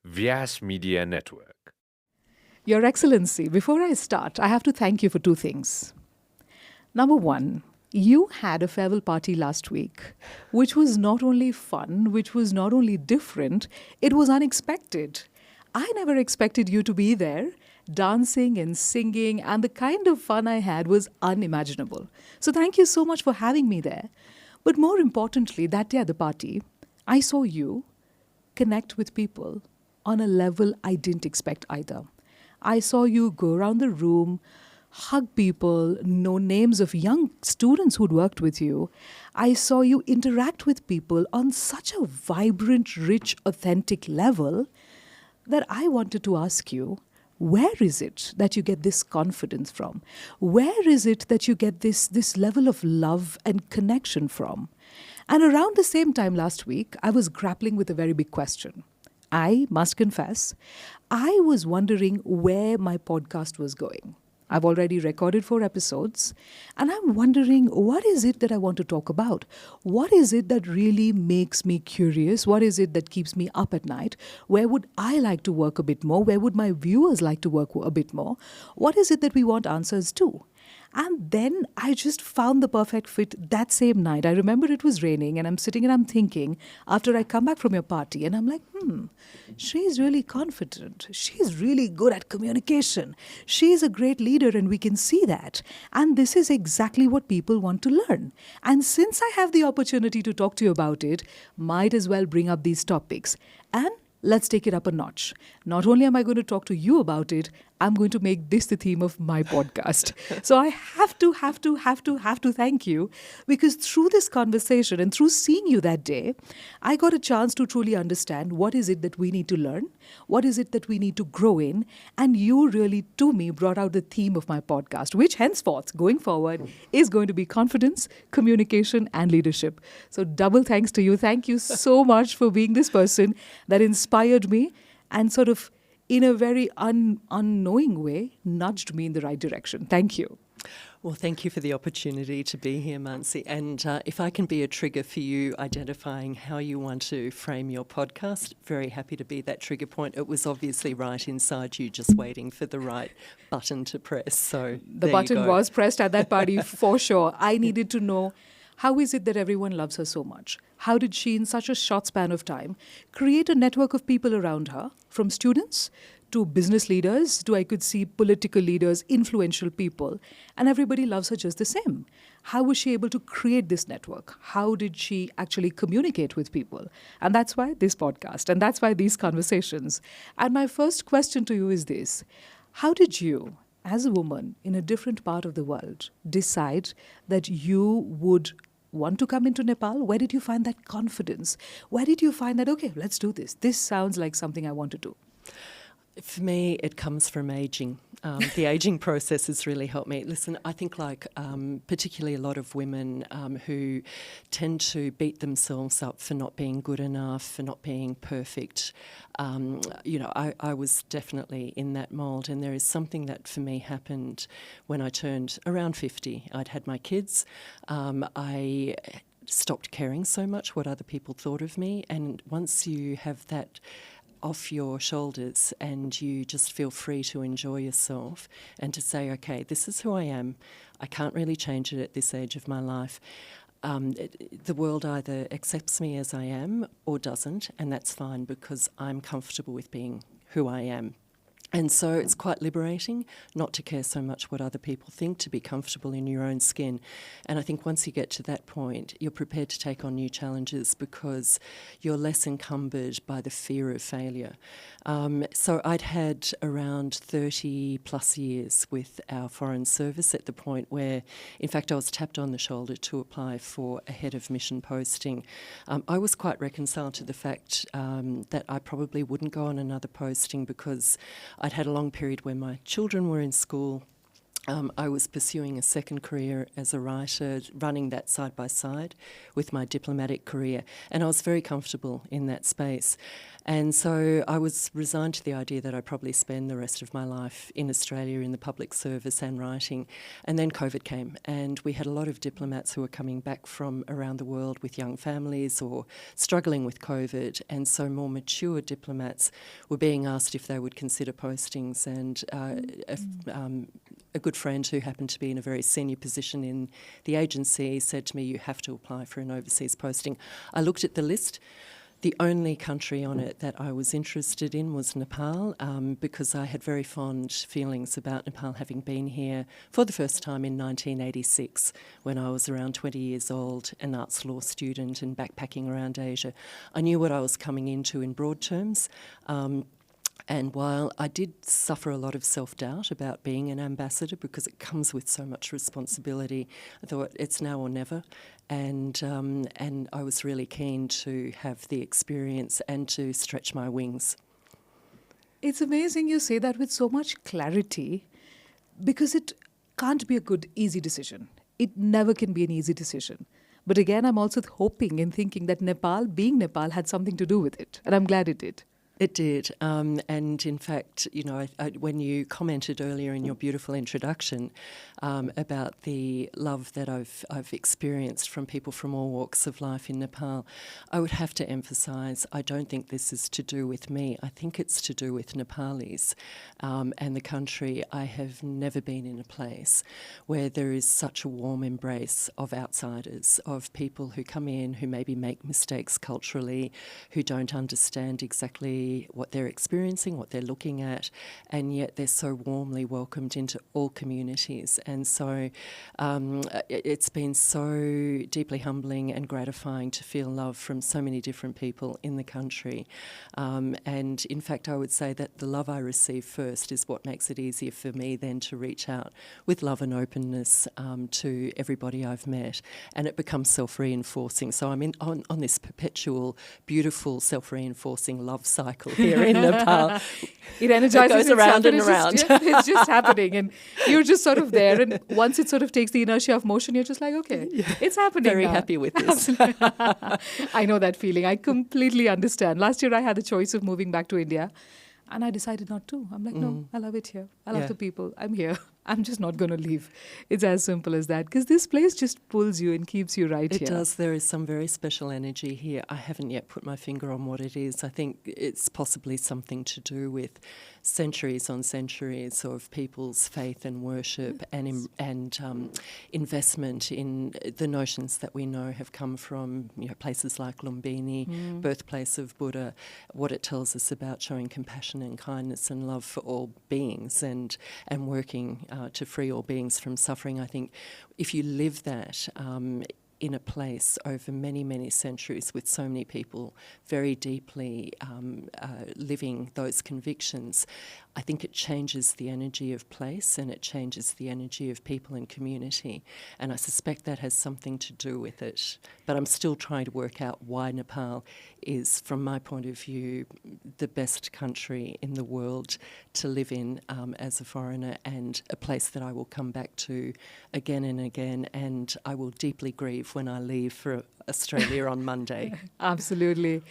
Vyas Media Network. Your Excellency, before I start, I have to thank you for two things. Number one, you had a farewell party last week, which was not only fun, which was not only different, it was unexpected. I never expected you to be there, dancing and singing, and the kind of fun I had was unimaginable. So thank you so much for having me there. But more importantly, that day at the party, I saw you connect with people on a level I didn't expect either. I saw you go around the room, hug people, know names of young students who'd worked with you. I saw you interact with people on such a vibrant, rich, authentic level that I wanted to ask you, where is it that you get this confidence from? Where is it that you get this level of love and connection from? And around the same time last week, I was grappling with a very big question. I must confess, I was wondering where my podcast was going. I've already recorded 4 episodes, and I'm wondering, what is it that I want to talk about? What is it that really makes me curious? What is it that keeps me up at night? Where would I like to work a bit more? Where would my viewers like to work a bit more? What is it that we want answers to? And then I just found the perfect fit that same night. I remember it was raining and I'm sitting and I'm thinking after I come back from your party and I'm like, she's really confident. She's really good at communication. She's a great leader and we can see that. And this is exactly what people want to learn. And since I have the opportunity to talk to you about it, might as well bring up these topics. And let's take it up a notch. Not only am I going to talk to you about it, I'm going to make this the theme of my podcast. So I have to thank you, because through this conversation and through seeing you that day, I got a chance to truly understand what is it that we need to learn, what is it that we need to grow in, and you really, to me, brought out the theme of my podcast, which henceforth, going forward, is going to be confidence, communication, and leadership. So double thanks to you. Thank you so much for being this person that inspired me and sort of, in a very unknowing way, nudged me in the right direction. Thank you. Well, thank you for the opportunity to be here, Mannsi. And if I can be a trigger for you identifying how you want to frame your podcast, very happy to be that trigger point. It was obviously right inside you, just waiting for the right button to press. So the button was pressed at that party for sure. I needed to know, how is it that everyone loves her so much? How did she, in such a short span of time, create a network of people around her, from students to business leaders to, I could see, political leaders, influential people, and everybody loves her just the same. How was she able to create this network? How did she actually communicate with people? And that's why this podcast, and that's why these conversations. And my first question to you is this: how did you, as a woman in a different part of the world, decide that you would want to come into Nepal? Where did you find that confidence? Where did you find that, okay, let's do this. This sounds like something I want to do. For me, it comes from ageing. The ageing process has really helped me. Listen, I think particularly a lot of women who tend to beat themselves up for not being good enough, for not being perfect. I was definitely in that mould, and there is something that for me happened when I turned around 50. I'd had my kids. I stopped caring so much what other people thought of me, and once you have that off your shoulders and you just feel free to enjoy yourself and to say, okay, this is who I am. I can't really change it at this age of my life. The world either accepts me as I am or doesn't, and that's fine because I'm comfortable with being who I am. And so it's quite liberating not to care so much what other people think, to be comfortable in your own skin. And I think once you get to that point, you're prepared to take on new challenges because you're less encumbered by the fear of failure. So I'd had around 30 plus years with our foreign service at the point where, in fact, I was tapped on the shoulder to apply for a head of mission posting. I was quite reconciled to the fact that I probably wouldn't go on another posting because I'd had a long period where my children were in school. I was pursuing a second career as a writer, running that side by side with my diplomatic career, and I was very comfortable in that space. And so I was resigned to the idea that I'd probably spend the rest of my life in Australia in the public service and writing. And then COVID came, and we had a lot of diplomats who were coming back from around the world with young families or struggling with COVID. And so more mature diplomats were being asked if they would consider postings. And a good friend who happened to be in a very senior position in the agency said to me, "You have to apply for an overseas posting." I looked at the list. The only country on it that I was interested in was Nepal, because I had very fond feelings about Nepal, having been here for the first time in 1986 when I was around 20 years old, an arts law student and backpacking around Asia. I knew what I was coming into in broad terms. And while I did suffer a lot of self-doubt about being an ambassador because it comes with so much responsibility, I thought it's now or never. And I was really keen to have the experience and to stretch my wings. It's amazing you say that with so much clarity, because it can't be a good, easy decision. It never can be an easy decision. But again, I'm also hoping and thinking that Nepal, being Nepal, had something to do with it. And I'm glad it did. It did, and in fact, you know, when you commented earlier in your beautiful introduction about the love that I've experienced from people from all walks of life in Nepal, I would have to emphasise, I don't think this is to do with me. I think it's to do with Nepalis and the country. I have never been in a place where there is such a warm embrace of outsiders, of people who come in, who maybe make mistakes culturally, who don't understand exactly what they're experiencing, what they're looking at, and yet they're so warmly welcomed into all communities. And so it's been so deeply humbling and gratifying to feel love from so many different people in the country. And in fact, I would say that the love I receive first is what makes it easier for me then to reach out with love and openness to everybody I've met. And it becomes self-reinforcing. So I'm on this perpetual, beautiful, self-reinforcing love cycle here in Nepal. It energizes it goes around and around. It's just happening, and you're just sort of there. And once it sort of takes the inertia of motion, you're just like, okay, it's happening. Very now. happy with this. I know that feeling. I completely understand. Last year, I had the choice of moving back to India, and I decided not to. I'm like, no, I love it here. I love the people. I'm here. I'm just not going to leave. It's as simple as that, because this place just pulls you and keeps you right here. It does. There is some very special energy here. I haven't yet put my finger on what it is. I think it's possibly something to do with centuries on centuries of people's faith and worship and investment in the notions that we know have come from places like Lumbini, birthplace of Buddha, what it tells us about showing compassion and kindness and love for all beings and working to free all beings from suffering. I think if you live that in a place over many, many centuries with so many people very deeply living those convictions, I think it changes the energy of place and it changes the energy of people and community. And I suspect that has something to do with it. But I'm still trying to work out why Nepal is, from my point of view, the best country in the world to live in as a foreigner, and a place that I will come back to again and again, and I will deeply grieve when I leave for Australia on Monday. Absolutely.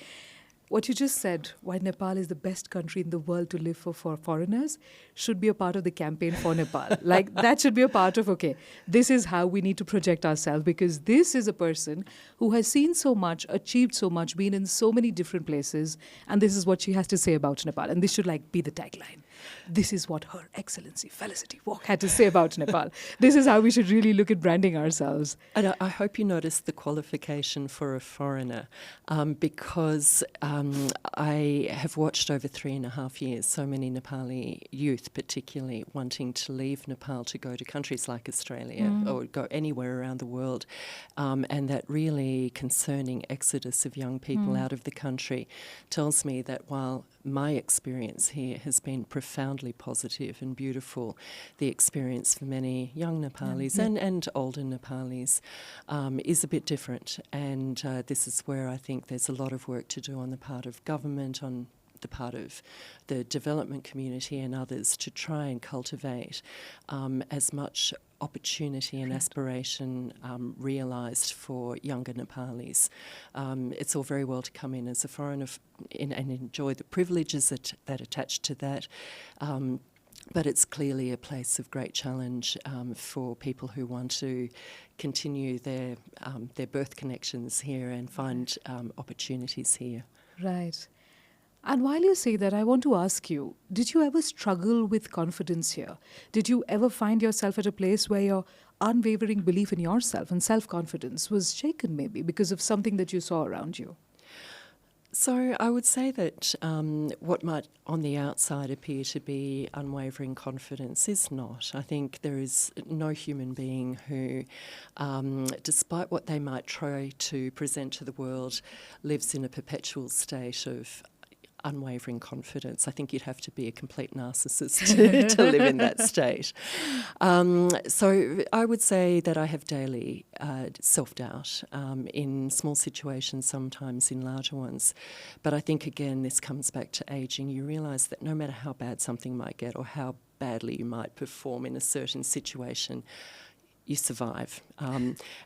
What you just said, why Nepal is the best country in the world to live for foreigners, should be a part of the campaign for Nepal. Like, that should be a part of, okay, this is how we need to project ourselves, because this is a person who has seen so much, achieved so much, been in so many different places, and this is what she has to say about Nepal. And this should, be the tagline. This is what Her Excellency Felicity Volk had to say about Nepal. This is how we should really look at branding ourselves. And I hope you noticed the qualification for a foreigner, because I have watched over 3.5 years so many Nepali youth particularly wanting to leave Nepal to go to countries like Australia or go anywhere around the world, and that really concerning exodus of young people out of the country tells me that while my experience here has been profoundly positive and beautiful, the experience for many young Nepalis and older Nepalis is a bit different. And this is where I think there's a lot of work to do on the part of government, on the part of the development community and others to try and cultivate as much opportunity and aspiration realised for younger Nepalis. It's all very well to come in as a foreigner and enjoy the privileges that attach to that. But it's clearly a place of great challenge for people who want to continue their birth connections here and find opportunities here. Right. And while you say that, I want to ask you, did you ever struggle with confidence here? Did you ever find yourself at a place where your unwavering belief in yourself and self-confidence was shaken maybe because of something that you saw around you? So I would say that what might on the outside appear to be unwavering confidence is not. I think there is no human being who, despite what they might try to present to the world, lives in a perpetual state of unwavering confidence. I think you'd have to be a complete narcissist to live in that state. So I would say that I have daily self-doubt in small situations, sometimes in larger ones. But I think, again, this comes back to ageing. You realise that no matter how bad something might get or how badly you might perform in a certain situation, you survive.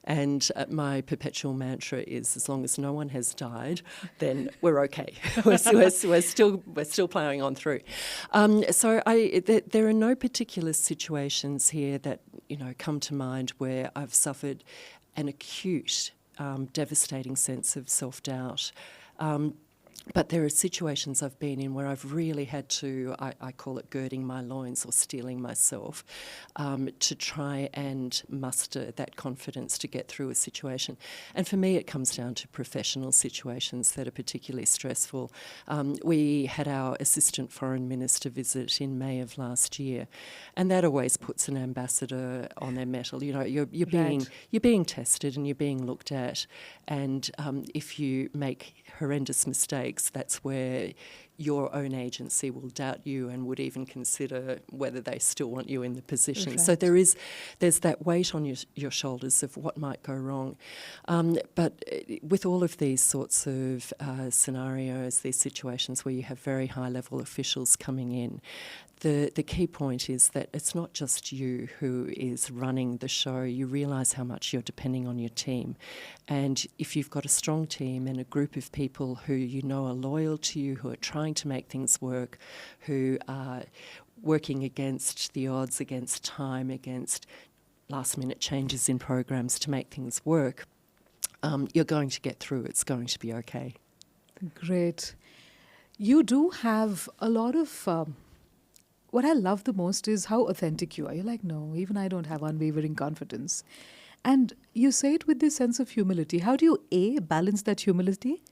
And my perpetual mantra is, as long as no one has died, then we're okay. we're still ploughing on through. So there are no particular situations here that come to mind where I've suffered an acute, devastating sense of self-doubt. But there are situations I've been in where I've really had to, I call it girding my loins or steeling myself, to try and muster that confidence to get through a situation. And for me, it comes down to professional situations that are particularly stressful. We had our Assistant Foreign Minister visit in May of last year, and that always puts an ambassador on their mettle. You're being tested and you're being looked at, and if you make horrendous mistakes, that's where your own agency will doubt you and would even consider whether they still want you in the position. Right. So there's that weight on your shoulders of what might go wrong. But with all of these sorts of scenarios, these situations where you have very high-level officials coming in, the key point is that it's not just you who is running the show. You realise how much you're depending on your team. And if you've got a strong team and a group of people who you know are loyal to you, who are trying to make things work, who are working against the odds, against time, against last-minute changes in programs to make things work, you're going to get through. It's going to be okay. Great. You do have a lot of... what I love the most is how authentic you are. You're like, no, even I don't have unwavering confidence. And you say it with this sense of humility. How do you, A, balance that humility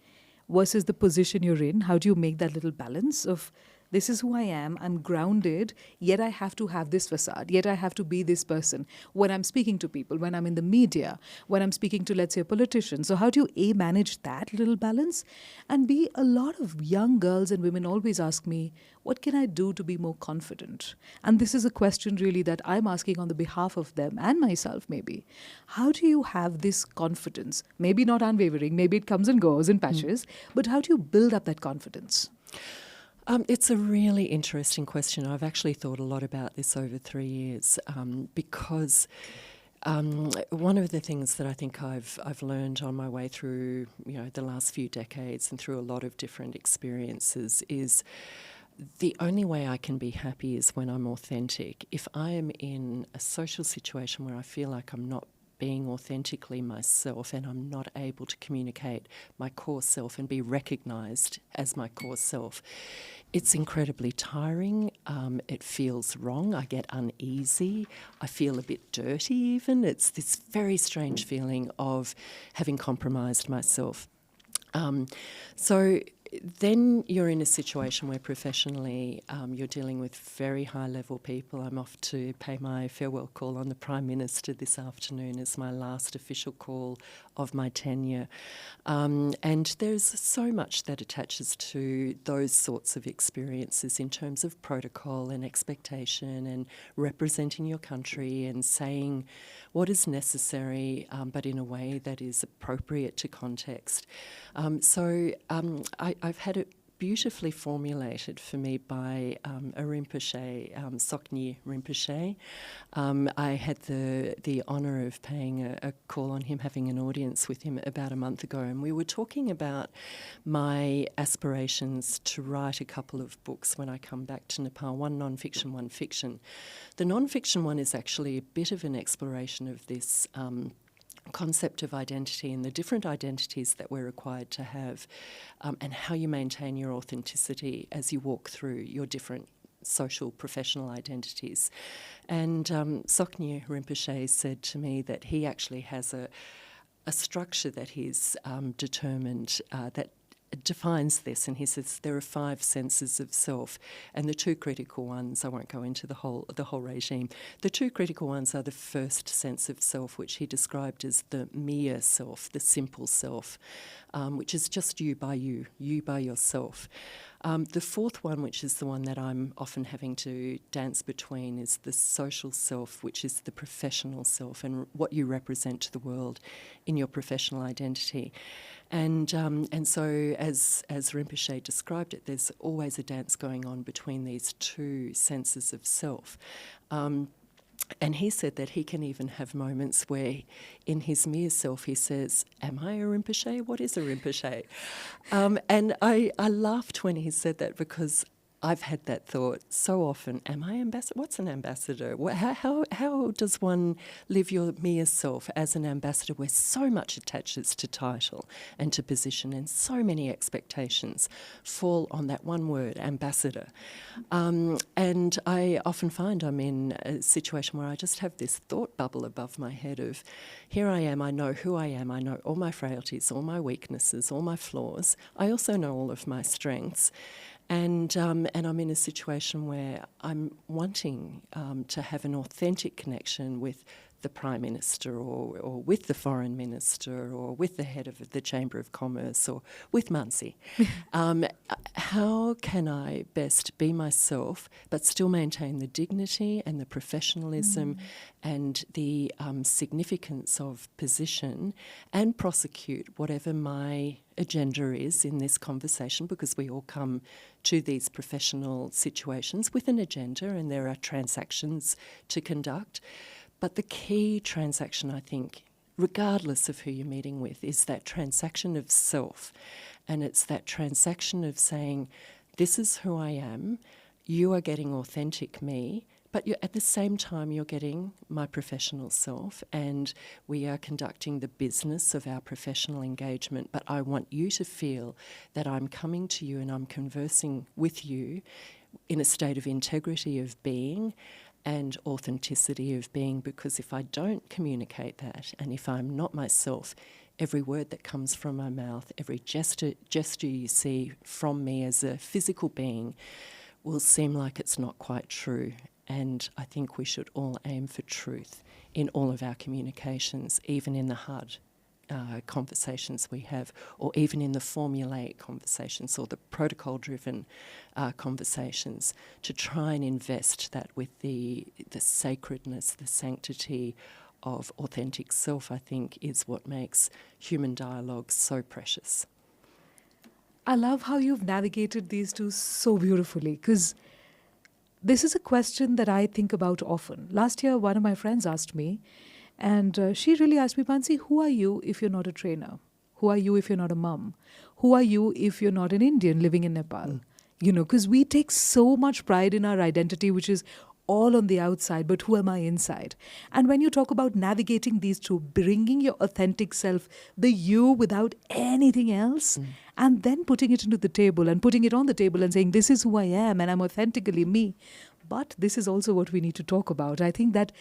versus the position you're in? How do you make that little balance of, this is who I am, I'm grounded, yet I have to have this facade, yet I have to be this person when I'm speaking to people, when I'm in the media, when I'm speaking to, let's say, a politician. So how do you, A, manage that little balance? And B, a lot of young girls and women always ask me, what can I do to be more confident? And this is a question really that I'm asking on the behalf of them and myself maybe. How do you have this confidence? Maybe not unwavering, maybe it comes and goes in patches, but how do you build up that confidence? It's a really interesting question. I've actually thought a lot about this over 3 years because one of the things that I think I've learned on my way through the last few decades and through a lot of different experiences is the only way I can be happy is when I'm authentic. If I am in a social situation where I feel like I'm not being authentically myself and I'm not able to communicate my core self and be recognised as my core self, it's incredibly tiring. It feels wrong. I get uneasy. I feel a bit dirty even. It's this very strange feeling of having compromised myself. So then you're in a situation where professionally you're dealing with very high-level people. I'm off to pay my farewell call on the Prime Minister this afternoon as my last official call of my tenure. And there's so much that attaches to those sorts of experiences in terms of protocol and expectation and representing your country and saying what is necessary, but in a way that is appropriate to context. So I've had beautifully formulated for me by a Rinpoche, Soknyi Rinpoche. I had the honour of paying a call on him, having an audience with him about a month ago, and we were talking about my aspirations to write a couple of books when I come back to Nepal, one non-fiction, one fiction. The non-fiction one is actually a bit of an exploration of this concept of identity and the different identities that we're required to have, and how you maintain your authenticity as you walk through your different social, professional identities. And Soknyi Rinpoche said to me that he actually has a structure that he's determined that defines this, and he says there are 5 senses of self, and the 2 critical ones, I won't go into the whole regime, the 2 critical ones are the first sense of self, which he described as the mere self, the simple self, which is just you by yourself. The 4th one, which is the one that I'm often having to dance between, is the social self, which is the professional self and what you represent to the world in your professional identity. And so, as Rinpoche described it, there's always a dance going on between these 2 senses of self. And he said that he can even have moments where in his mere self he says, am I a Rinpoche? What is a Rinpoche? And I laughed when he said that, because I've had that thought so often. Am I ambassador? What's an ambassador? How does one live your mere self as an ambassador, where so much attaches to title and to position, and so many expectations fall on that one word, ambassador? And I often find I'm in a situation where I just have this thought bubble above my head of, here I am, I know who I am, I know all my frailties, all my weaknesses, all my flaws. I also know all of my strengths. And I'm in a situation where I'm wanting to have an authentic connection with the Prime Minister, or with the Foreign Minister, or with the head of the Chamber of Commerce, or with Mannsi. How can I best be myself but still maintain the dignity and the professionalism and the significance of position, and prosecute whatever my agenda is in this conversation, because we all come to these professional situations with an agenda and there are transactions to conduct. But the key transaction, I think, regardless of who you're meeting with, is that transaction of self. And it's that transaction of saying, this is who I am, you are getting authentic me, but at the same time you're getting my professional self, and we are conducting the business of our professional engagement, but I want you to feel that I'm coming to you and I'm conversing with you in a state of integrity of being and authenticity of being, because if I don't communicate that, and if I'm not myself, every word that comes from my mouth, every gesture you see from me as a physical being will seem like it's not quite true. And I think we should all aim for truth in all of our communications, even in the hard conversations we have, or even in the formulaic conversations or the protocol-driven conversations, to try and invest that with the sacredness, the sanctity of authentic self, I think, is what makes human dialogue so precious. I love how you've navigated these 2 so beautifully, because this is a question that I think about often. Last year, one of my friends asked me, and she really asked me, Mannsi, who are you if you're not a trainer? Who are you if you're not a mum? Who are you if you're not an Indian living in Nepal? You know, because we take so much pride in our identity, which is all on the outside, but who am I inside? And when you talk about navigating these 2, bringing your authentic self, the you without anything else, and then putting it into the table and putting it on the table and saying, this is who I am and I'm authentically me. But this is also what we need to talk about. I think that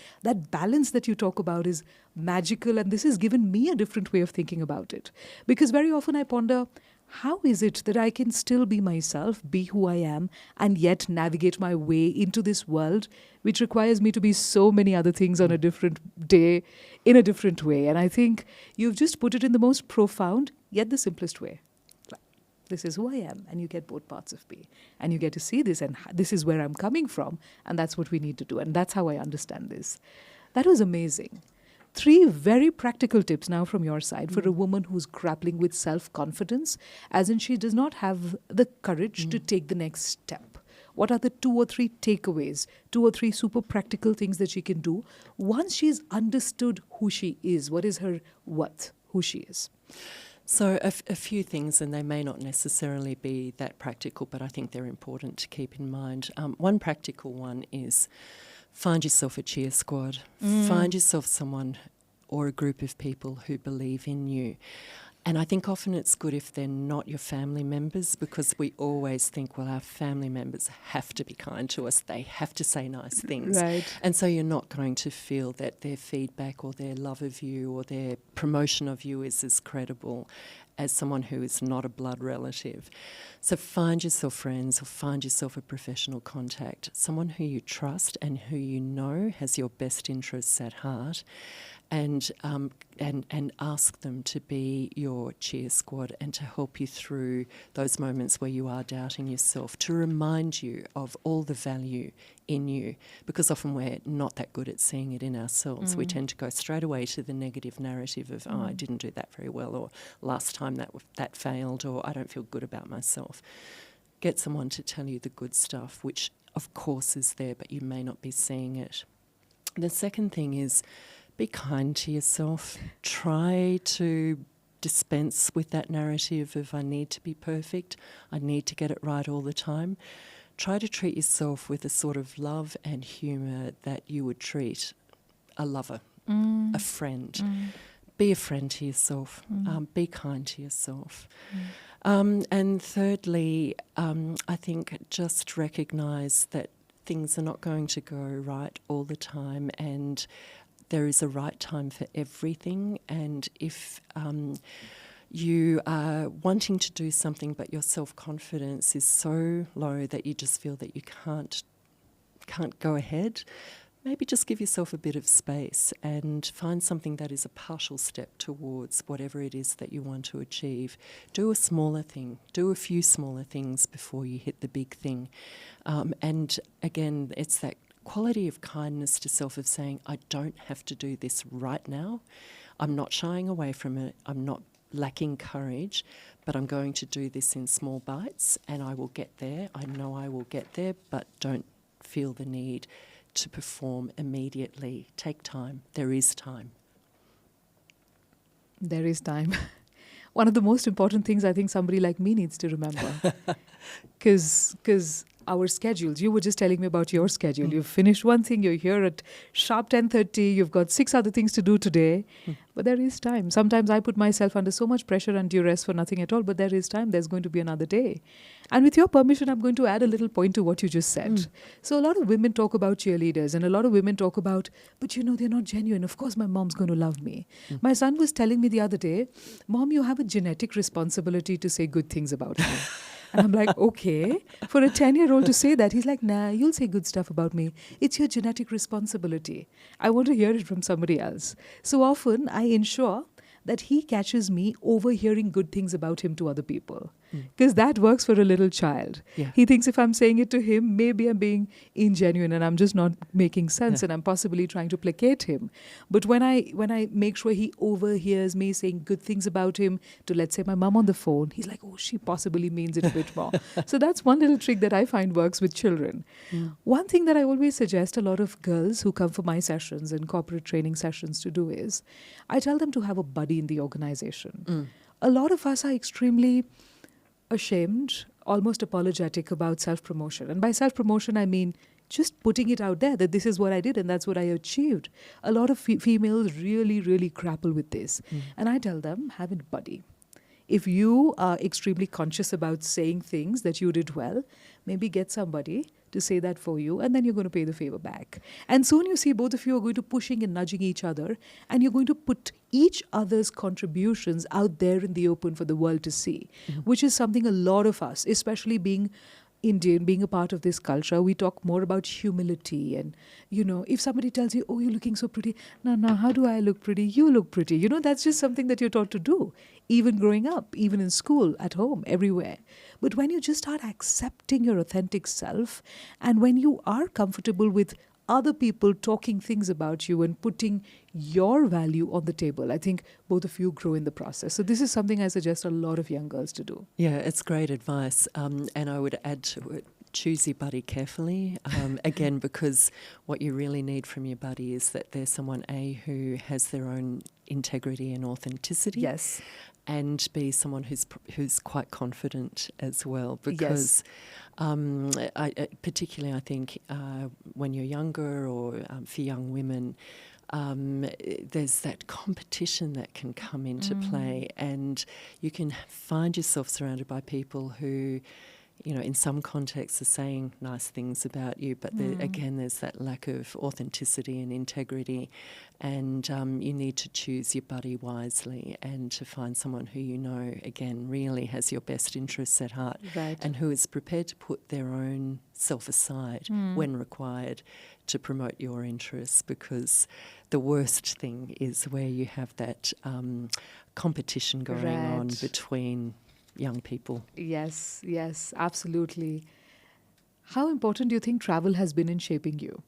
balance that you talk about is magical, and this has given me a different way of thinking about it. Because very often I ponder, how is it that I can still be myself, be who I am, and yet navigate my way into this world, which requires me to be so many other things on a different day, in a different way. And I think you've just put it in the most profound, yet the simplest way. This is who I am, and you get both parts of me. And you get to see this, and this is where I'm coming from, and that's what we need to do. And that's how I understand this. That was amazing. 3 very practical tips now from your side for a woman who's grappling with self-confidence, as in she does not have the courage to take the next step. What are the 2 or 3 takeaways, 2 or 3 super practical things that she can do once she's understood who she is? What is her worth, who she is? So a few things, and they may not necessarily be that practical, but I think they're important to keep in mind. One practical one is find yourself a cheer squad. Find yourself someone or a group of people who believe in you. And I think often it's good if they're not your family members, because we always think, well, our family members have to be kind to us. They have to say nice things. Right. And so you're not going to feel that their feedback or their love of you or their promotion of you is as credible as someone who is not a blood relative. So find yourself friends, or find yourself a professional contact, someone who you trust and who you know has your best interests at heart, and ask them to be your cheer squad and to help you through those moments where you are doubting yourself, to remind you of all the value in you, because often we're not that good at seeing it in ourselves. We tend to go straight away to the negative narrative of, oh, I didn't do that very well, or last time that failed, or I don't feel good about myself. Get someone to tell you the good stuff, which of course is there, but you may not be seeing it. The second thing is, be kind to yourself. Try to dispense with that narrative of I need to be perfect, I need to get it right all the time. Try to treat yourself with a sort of love and humour that you would treat a lover, a friend. Be a friend to yourself. Be kind to yourself. And thirdly, I think just recognise that things are not going to go right all the time, and there is a right time for everything. And if you are wanting to do something but your self-confidence is so low that you just feel that you can't go ahead, maybe just give yourself a bit of space and find something that is a partial step towards whatever it is that you want to achieve. Do a smaller thing. Do a few smaller things before you hit the big thing. And again, it's that quality of kindness to self, of saying, I don't have to do this right now. I'm not shying away from it. I'm not lacking courage, but I'm going to do this in small bites, and I will get there. I know I will get there, but don't feel the need to perform immediately. Take time. There is time. There is time. One of the most important things I think somebody like me needs to remember, because our schedules, you were just telling me about your schedule. You've finished one thing, you're here at sharp 10:30, you've got 6 other things to do today, but there is time. Sometimes I put myself under so much pressure and duress for nothing at all, but there is time. There's going to be another day. And with your permission, I'm going to add a little point to what you just said. So a lot of women talk about cheerleaders, and a lot of women talk about, but you know, they're not genuine. Of course, my mom's going to love me. My son was telling me the other day, Mom, you have a genetic responsibility to say good things about me. And I'm like, okay. For a 10-year-old to say that, he's like, nah, you'll say good stuff about me. It's your genetic responsibility. I want to hear it from somebody else. So often I ensure that he catches me overhearing good things about him to other people. Because that works for a little child. Yeah. He thinks if I'm saying it to him, maybe I'm being ingenuine and I'm just not making sense, and I'm possibly trying to placate him. But when I make sure he overhears me saying good things about him to, let's say, my mum on the phone, he's like, oh, she possibly means it a bit more. So that's one little trick that I find works with children. One thing that I always suggest a lot of girls who come for my sessions and corporate training sessions to do is, I tell them to have a buddy in the organization. A lot of us are extremely ashamed, almost apologetic about self-promotion. And by self-promotion, I mean just putting it out there that this is what I did and that's what I achieved. A lot of females really, really grapple with this. And I tell them, have a buddy. If you are extremely conscious about saying things that you did well, maybe get somebody to say that for you, and then you're going to pay the favor back. And soon you see both of you are going to pushing and nudging each other, and you're going to put each other's contributions out there in the open for the world to see, which is something a lot of us, especially being Indian, being a part of this culture, we talk more about humility. And, you know, if somebody tells you, oh, you're looking so pretty. No, how do I look pretty? You look pretty. You know, that's just something that you're taught to do, even growing up, even in school, at home, everywhere. But when you just start accepting your authentic self, and when you are comfortable with other people talking things about you and putting your value on the table. I think both of you grow in the process. So this is something I suggest a lot of young girls to do. Yeah, it's great advice. And I would add to it, choose your buddy carefully. Again, because what you really need from your buddy is that they're someone, A, who has their own integrity and authenticity. Yes. And be someone who's quite confident as well, because particularly I think when you're younger or for young women, there's that competition that can come into play, and you can find yourself surrounded by people who, you know, in some contexts are saying nice things about you, but again, there's that lack of authenticity and integrity, and you need to choose your buddy wisely and to find someone who you know, again, really has your best interests at heart, Right. and who is prepared to put their own self aside when required to promote your interests, because the worst thing is where you have that competition going on Right. between young people. Yes, yes, absolutely. How important do you think travel has been in shaping you?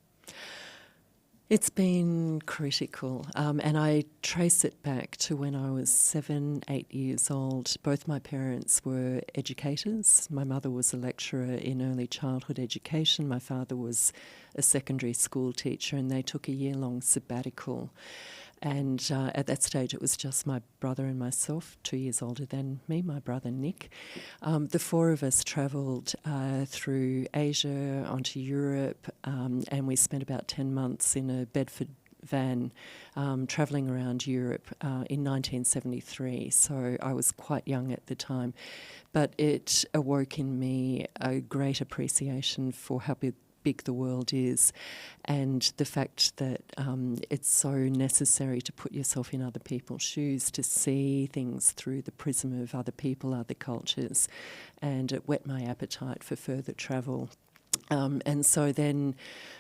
It's been critical, and I trace it back to when I was 7, 8 years old. Both my parents were educators. My mother was a lecturer in early childhood education. My father was a secondary school teacher, and they took a year-long sabbatical. And at that stage, it was just my brother and myself, 2 years older than me, my brother Nick. The four of us travelled through Asia onto Europe, and we spent about 10 months in a Bedford van travelling around Europe in 1973. So I was quite young at the time. But it awoke in me a great appreciation for how big the world is, and the fact that it's so necessary to put yourself in other people's shoes, to see things through the prism of other people, other cultures, and it whet my appetite for further travel. And so then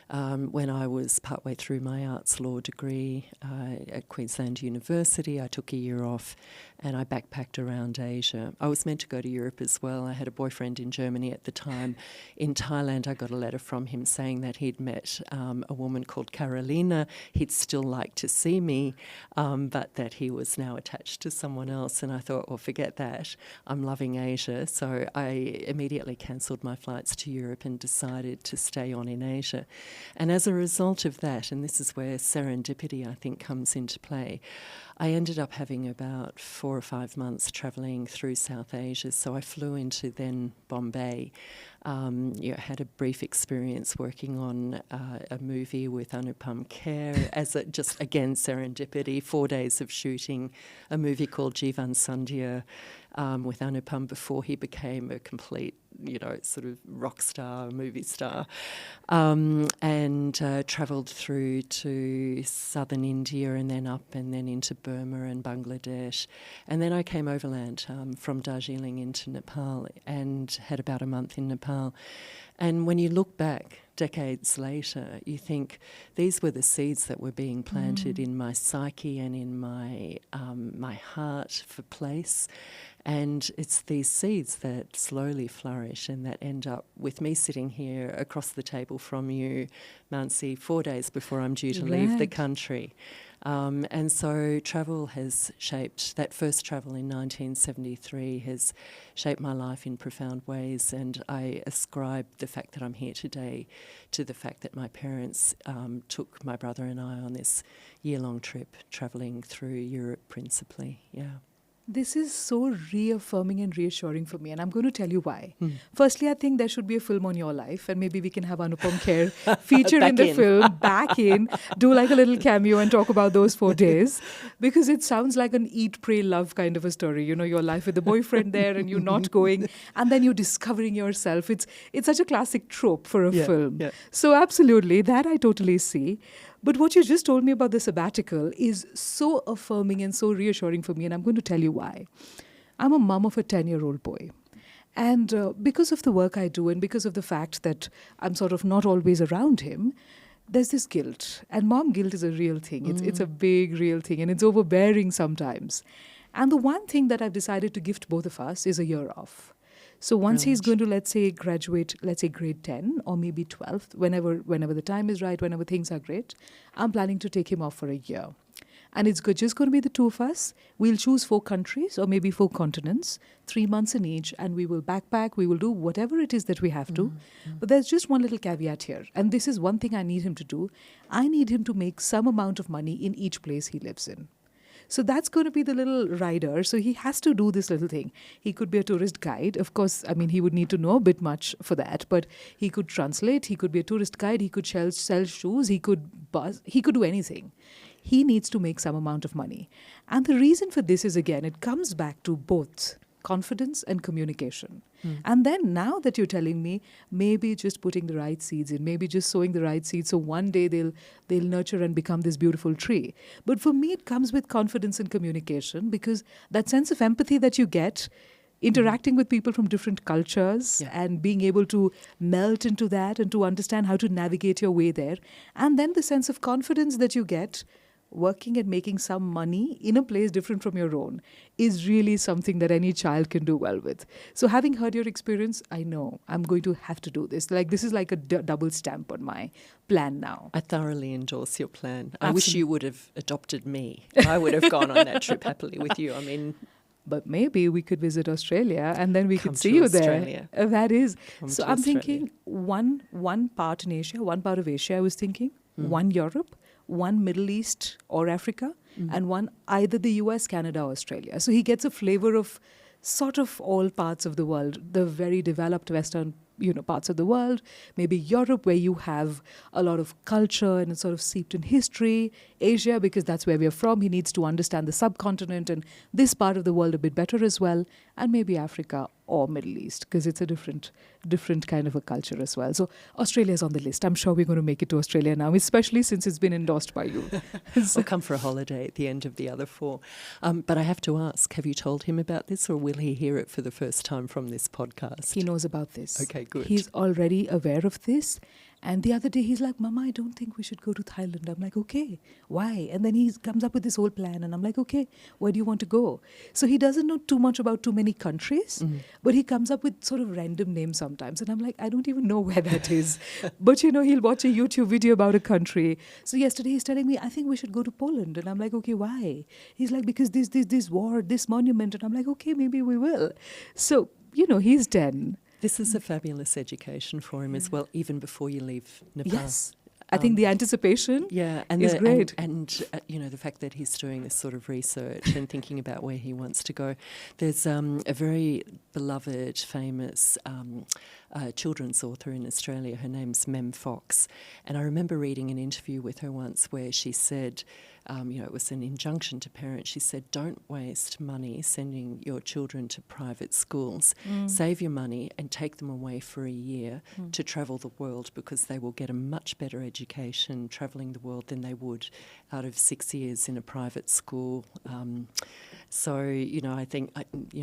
when I was partway through my arts law degree at Queensland University, I took a year off and I backpacked around Asia. I was meant to go to Europe as well. I had a boyfriend in Germany at the time. In Thailand, I got a letter from him saying that he'd met a woman called Carolina. He'd still like to see me, but that he was now attached to someone else. And I thought, well, forget that. I'm loving Asia. So I immediately cancelled my flights to Europe and decided to stay on in Asia. And as a result of that, and this is where serendipity, I think, comes into play, I ended up having about 4 or 5 months travelling through South Asia. So I flew into then Bombay. Had a brief experience working on a movie with Anupam Kher as just, again, serendipity, 4 days of shooting a movie called Jivan Sandhya with Anupam before he became a complete, sort of rock star, movie star, and travelled through to southern India and then up and then into Burma and Bangladesh. And then I came overland from Darjeeling into Nepal and had about a month in Nepal. And when you look back decades later, you think these were the seeds that were being planted in my psyche and in my heart for place. And it's these seeds that slowly flourish and that end up with me sitting here across the table from you, Mannsi, 4 days before I'm due to leave the country. And so travel has shaped, that first travel in 1973 has shaped my life in profound ways, and I ascribe the fact that I'm here today to the fact that my parents took my brother and I on this year-long trip travelling through Europe principally, This is so reaffirming and reassuring for me, and I'm going to tell you why. Firstly, I think there should be a film on your life, and maybe we can have Anupam Kher featured in the film, back in, do like a little cameo and talk about those 4 days, because it sounds like an eat, pray, love kind of a story. Your life with the boyfriend there and you not going, and then you discovering yourself. It's such a classic trope for a film. Yeah. So absolutely, that I totally see. But what you just told me about the sabbatical is so affirming and so reassuring for me, and I'm going to tell you why. I'm a mum of a 10-year-old boy. And because of the work I do and because of the fact that I'm sort of not always around him, there's this guilt. And mom guilt is a real thing. It's a big, real thing, and it's overbearing sometimes. And the one thing that I've decided to gift both of us is a year off. So once he's Brilliant. going to, let's say, graduate, let's say grade 10 or maybe 12th, whenever the time is right, whenever things are great, I'm planning to take him off for a year. And it's just going to be the two of us. We'll choose 4 countries or maybe 4 continents, 3 months in each, and we will backpack. We will do whatever it is that we have to. But there's just one little caveat here. And this is one thing I need him to do. I need him to make some amount of money in each place he lives in. So that's going to be the little rider. So he has to do this little thing. He could be a tourist guide. Of course, I mean, he would need to know a bit much for that. But he could translate. He could be a tourist guide. He could sell shoes. He could buzz. He could do anything. He needs to make some amount of money. And the reason for this is, again, it comes back to both confidence and communication. And then now that you're telling me, maybe just putting the right seeds in, maybe just sowing the right seeds, so one day they'll nurture and become this beautiful tree. But for me, it comes with confidence and communication, because that sense of empathy that you get interacting with people from different cultures and being able to melt into that and to understand how to navigate your way there. And then the sense of confidence that you get working and making some money in a place different from your own is really something that any child can do well with. So having heard your experience, I know I'm going to have to do this. Like, this is like a double stamp on my plan now. I thoroughly endorse your plan. I Absolutely. wish you would have adopted me. I would have gone on that trip happily with you. I mean, but maybe we could visit Australia and then we Come could see to you Australia. there. That is. Come So to I'm Australia. thinking one part in Asia, one part of Asia, I was thinking, one Europe, one Middle East or Africa, and one either the US, Canada, or Australia. So he gets a flavor of sort of all parts of the world, the very developed Western parts of the world, maybe Europe, where you have a lot of culture and it's sort of seeped in history, Asia, because that's where we're from. He needs to understand the subcontinent and this part of the world a bit better as well, and maybe Africa or Middle East, because it's a different kind of a culture as well. So Australia's on the list. I'm sure we're going to make it to Australia now, especially since it's been endorsed by you. We'll come for a holiday at the end of the other 4. But I have to ask, have you told him about this, or will he hear it for the first time from this podcast? He knows about this. Okay, good. He's already aware of this. And the other day he's like, Mama, I don't think we should go to Thailand. I'm like, okay, why? And then he comes up with this whole plan. And I'm like, okay, where do you want to go? So he doesn't know too much about too many countries, but he comes up with sort of random names sometimes. And I'm like, I don't even know where that is. But, he'll watch a YouTube video about a country. So yesterday he's telling me, I think we should go to Poland. And I'm like, okay, why? He's like, because this war, this monument. And I'm like, okay, maybe we will. So, he's 10. This is a fabulous education for him as well, even before you leave Nepal. Yes. I think the anticipation is great. And the fact that he's doing this sort of research and thinking about where he wants to go. There's a very beloved, famous children's author in Australia. Her name's Mem Fox. And I remember reading an interview with her once where she said, it was an injunction to parents. She said, don't waste money sending your children to private schools. Save your money and take them away for a year to travel the world, because they will get a much better education travelling the world than they would out of 6 years in a private school. I think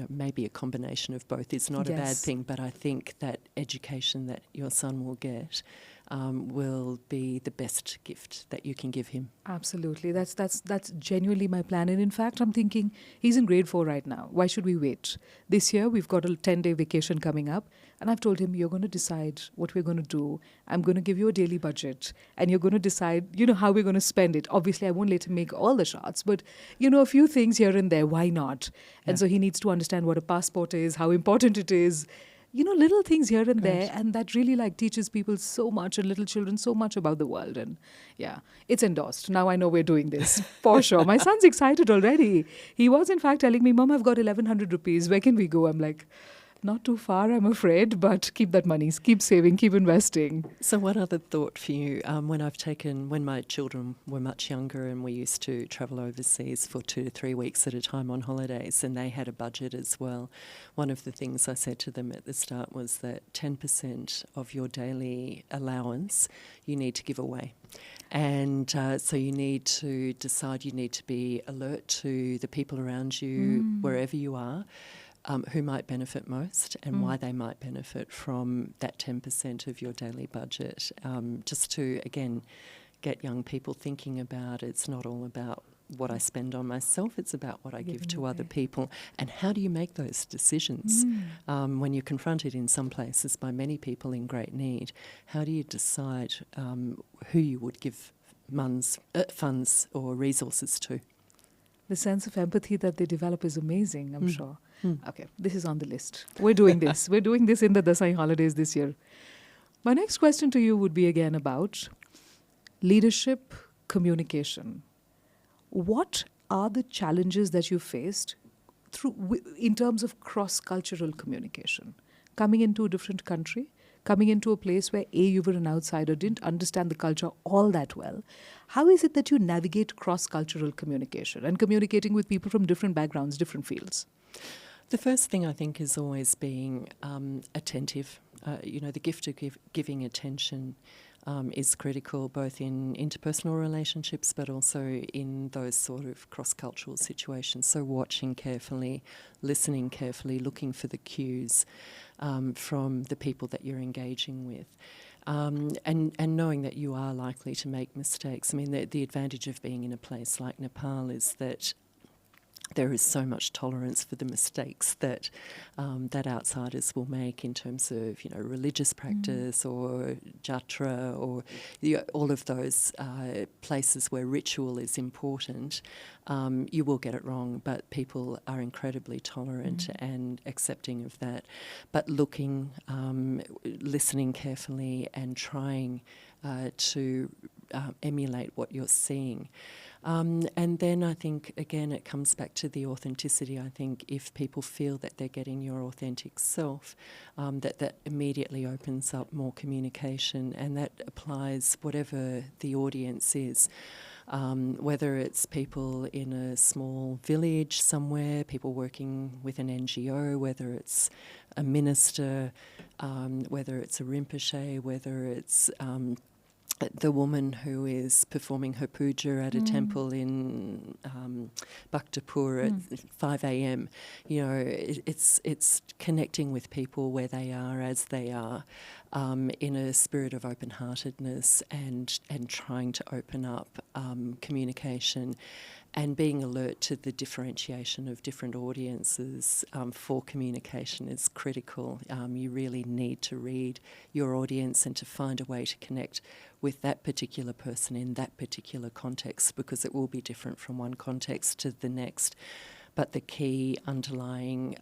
maybe a combination of both is not a bad thing, but I think that education that your son will get will be the best gift that you can give him. Absolutely. That's genuinely my plan. And in fact, I'm thinking he's in grade 4 right now. Why should we wait? This year, we've got a 10-day vacation coming up. And I've told him, you're going to decide what we're going to do. I'm going to give you a daily budget. And you're going to decide, how we're going to spend it. Obviously, I won't let him make all the shots. But, a few things here and there. Why not? And so he needs to understand what a passport is, how important it is. Little things here and there, and that really teaches people so much, and little children so much about the world. And it's endorsed. Now I know we're doing this for sure. My son's excited already. He was in fact telling me, Mom, I've got 1,100 rupees. Where can we go? I'm like, not too far, I'm afraid, but keep that money, keep saving, keep investing. So one other thought for you, when my children were much younger and we used to travel overseas for 2 to 3 weeks at a time on holidays, and they had a budget as well, one of the things I said to them at the start was that 10% of your daily allowance you need to give away. And so you need to decide, you need to be alert to the people around you, wherever you are, who might benefit most and why they might benefit from that 10% of your daily budget, just to, again, get young people thinking about it's not all about what I spend on myself, it's about what I give to other away. people. And how do you make those decisions when you're confronted in some places by many people in great need? How do you decide who you would give funds or resources to? The sense of empathy that they develop is amazing, I'm sure. Okay, this is on the list. We're doing this. We're doing this in the Dasai holidays this year. My next question to you would be again about leadership, communication. What are the challenges that you faced in terms of cross-cultural communication? Coming into a different country, coming into a place where you were an outsider, didn't understand the culture all that well. How is it that you navigate cross-cultural communication and communicating with people from different backgrounds, different fields? The first thing I think is always being attentive. The gift of giving attention is critical both in interpersonal relationships but also in those sort of cross-cultural situations. So watching carefully, listening carefully, looking for the cues from the people that you're engaging with. And knowing that you are likely to make mistakes. I mean, the advantage of being in a place like Nepal is that there is so much tolerance for the mistakes that that outsiders will make in terms of, religious practice or jatra or all of those places where ritual is important. You will get it wrong, but people are incredibly tolerant and accepting of that. But looking, listening carefully and trying to emulate what you're seeing. And then I think, again, it comes back to the authenticity. I think if people feel that they're getting your authentic self, that immediately opens up more communication, and that applies whatever the audience is. Whether it's people in a small village somewhere, people working with an NGO, whether it's a minister, whether it's a Rinpoche, whether it's the woman who is performing her puja at a temple in Bhaktapur at 5 a.m. It's connecting with people where they are as they are, in a spirit of open-heartedness and trying to open up communication and being alert to the differentiation of different audiences for communication is critical. You really need to read your audience and to find a way to connect with that particular person in that particular context, because it will be different from one context to the next. But the key underlying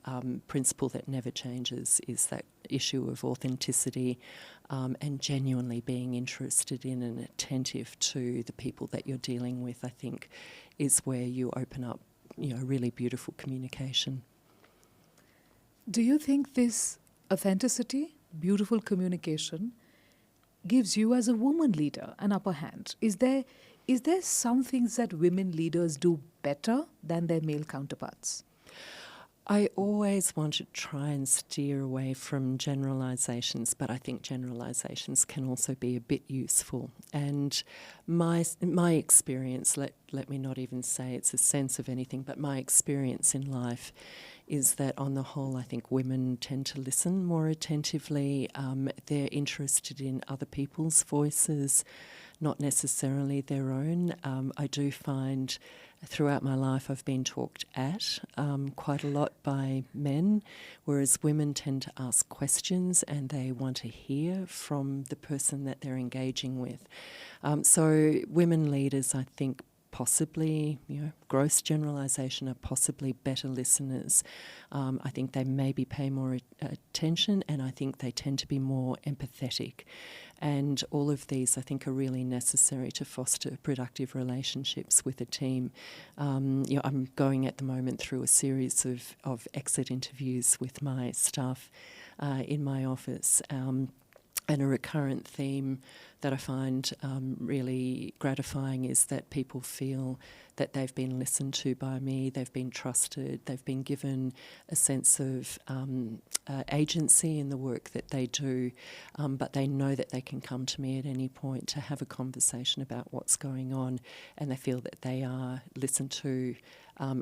principle that never changes is that issue of authenticity and genuinely being interested in and attentive to the people that you're dealing with, I think, is where you open up, really beautiful communication. Do you think this authenticity, beautiful communication, gives you as a woman leader an upper hand? Is there some things that women leaders do better than their male counterparts? I always want to try and steer away from generalisations, but I think generalisations can also be a bit useful. And my experience, let me not even say it's a sense of anything, but my experience in life is that on the whole, I think women tend to listen more attentively. They're interested in other people's voices, not necessarily their own. I do find throughout my life I've been talked at quite a lot by men, whereas women tend to ask questions and they want to hear from the person that they're engaging with. So women leaders, I think, possibly, gross generalisation, are possibly better listeners. I think they maybe pay more attention, and I think they tend to be more empathetic. And all of these, I think, are really necessary to foster productive relationships with a team. I'm going at the moment through a series of exit interviews with my staff in my office. And a recurrent theme that I find really gratifying is that people feel that they've been listened to by me, they've been trusted, they've been given a sense of agency in the work that they do, but they know that they can come to me at any point to have a conversation about what's going on, and they feel that they are listened to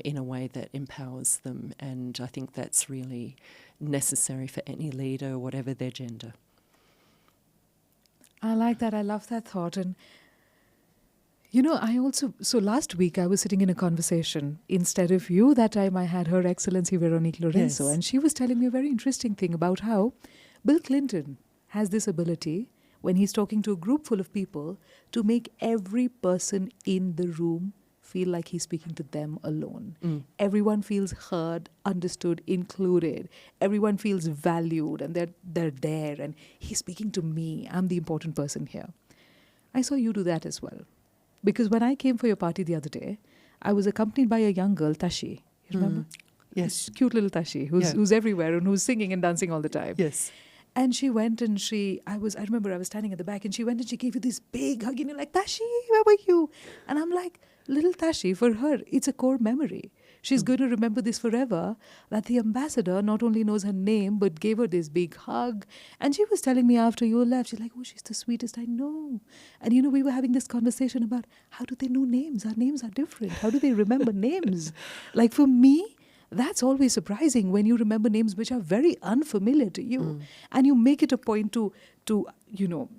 in a way that empowers them. And I think that's really necessary for any leader, whatever their gender. I like that. I love that thought. And, So last week I was sitting in a conversation. Instead of you, that time I had Her Excellency Veronique Lorenzo, Yes. and she was telling me a very interesting thing about how Bill Clinton has this ability, when he's talking to a group full of people, to make every person in the room feel like he's speaking to them alone. Everyone feels heard, understood, included. Everyone feels valued, and they're there, and he's speaking to me. I'm the important person here. I saw you do that as well. Because when I came for your party the other day, I was accompanied by a young girl, Tashi. You remember? Yes. This cute little Tashi who's everywhere and who's singing and dancing all the time. Yes. And she went and I remember I was standing at the back, and she went and she gave you this big hug, and you're like, Tashi, where were you? And I'm like, little Tashi, for her, it's a core memory. She's going to remember this forever, that the ambassador not only knows her name, but gave her this big hug. And she was telling me after you left, she's like, oh, she's the sweetest I know. And, we were having this conversation about, how do they know names? Our names are different. How do they remember names? Like, for me, that's always surprising when you remember names which are very unfamiliar to you. And you make it a point to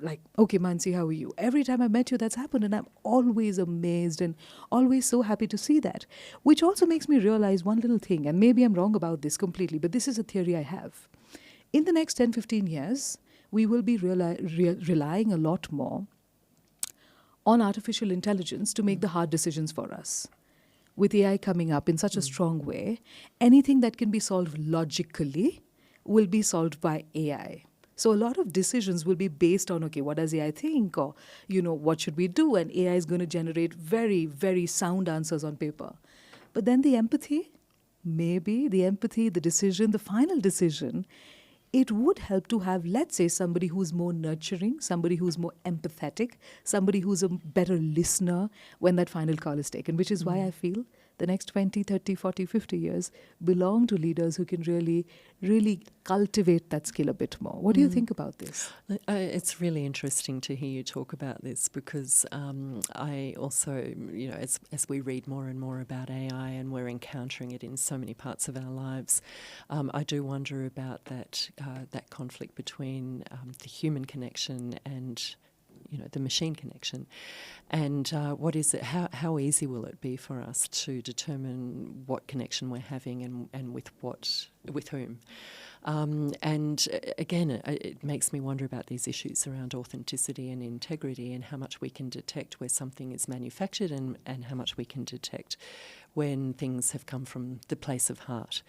like, okay, Mannsi, how are you? Every time I met you, that's happened. And I'm always amazed and always so happy to see that. Which also makes me realize one little thing. And maybe I'm wrong about this completely, but this is a theory I have. In the next 10, 15 years, we will be relying a lot more on artificial intelligence to make the hard decisions for us. With AI coming up in such a strong way, anything that can be solved logically will be solved by AI. So a lot of decisions will be based on, okay, what does AI think? Or, what should we do? And AI is going to generate very, very sound answers on paper. But then the empathy, the decision, the final decision, it would help to have, let's say, somebody who's more nurturing, somebody who's more empathetic, somebody who's a better listener when that final call is taken, which is why I feel the next 20, 30, 40, 50 years belong to leaders who can really, really cultivate that skill a bit more. What do you think about this? It's really interesting to hear you talk about this, because I also, as we read more and more about AI and we're encountering it in so many parts of our lives, I do wonder about that conflict between the human connection and the machine connection, and what is it? How easy will it be for us to determine what connection we're having and with whom? And again, it makes me wonder about these issues around authenticity and integrity, and how much we can detect where something is manufactured, and how much we can detect when things have come from the place of heart.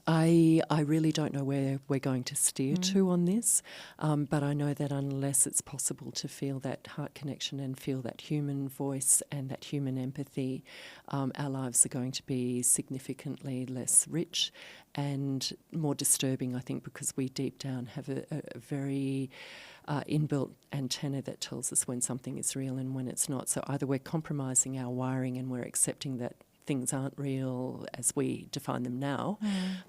I really don't know where we're going to steer to on this, but I know that unless it's possible to feel that heart connection and feel that human voice and that human empathy, our lives are going to be significantly less rich and more disturbing, I think, because we deep down have a very inbuilt antenna that tells us when something is real and when it's not. So either we're compromising our wiring and we're accepting that things aren't real as we define them now,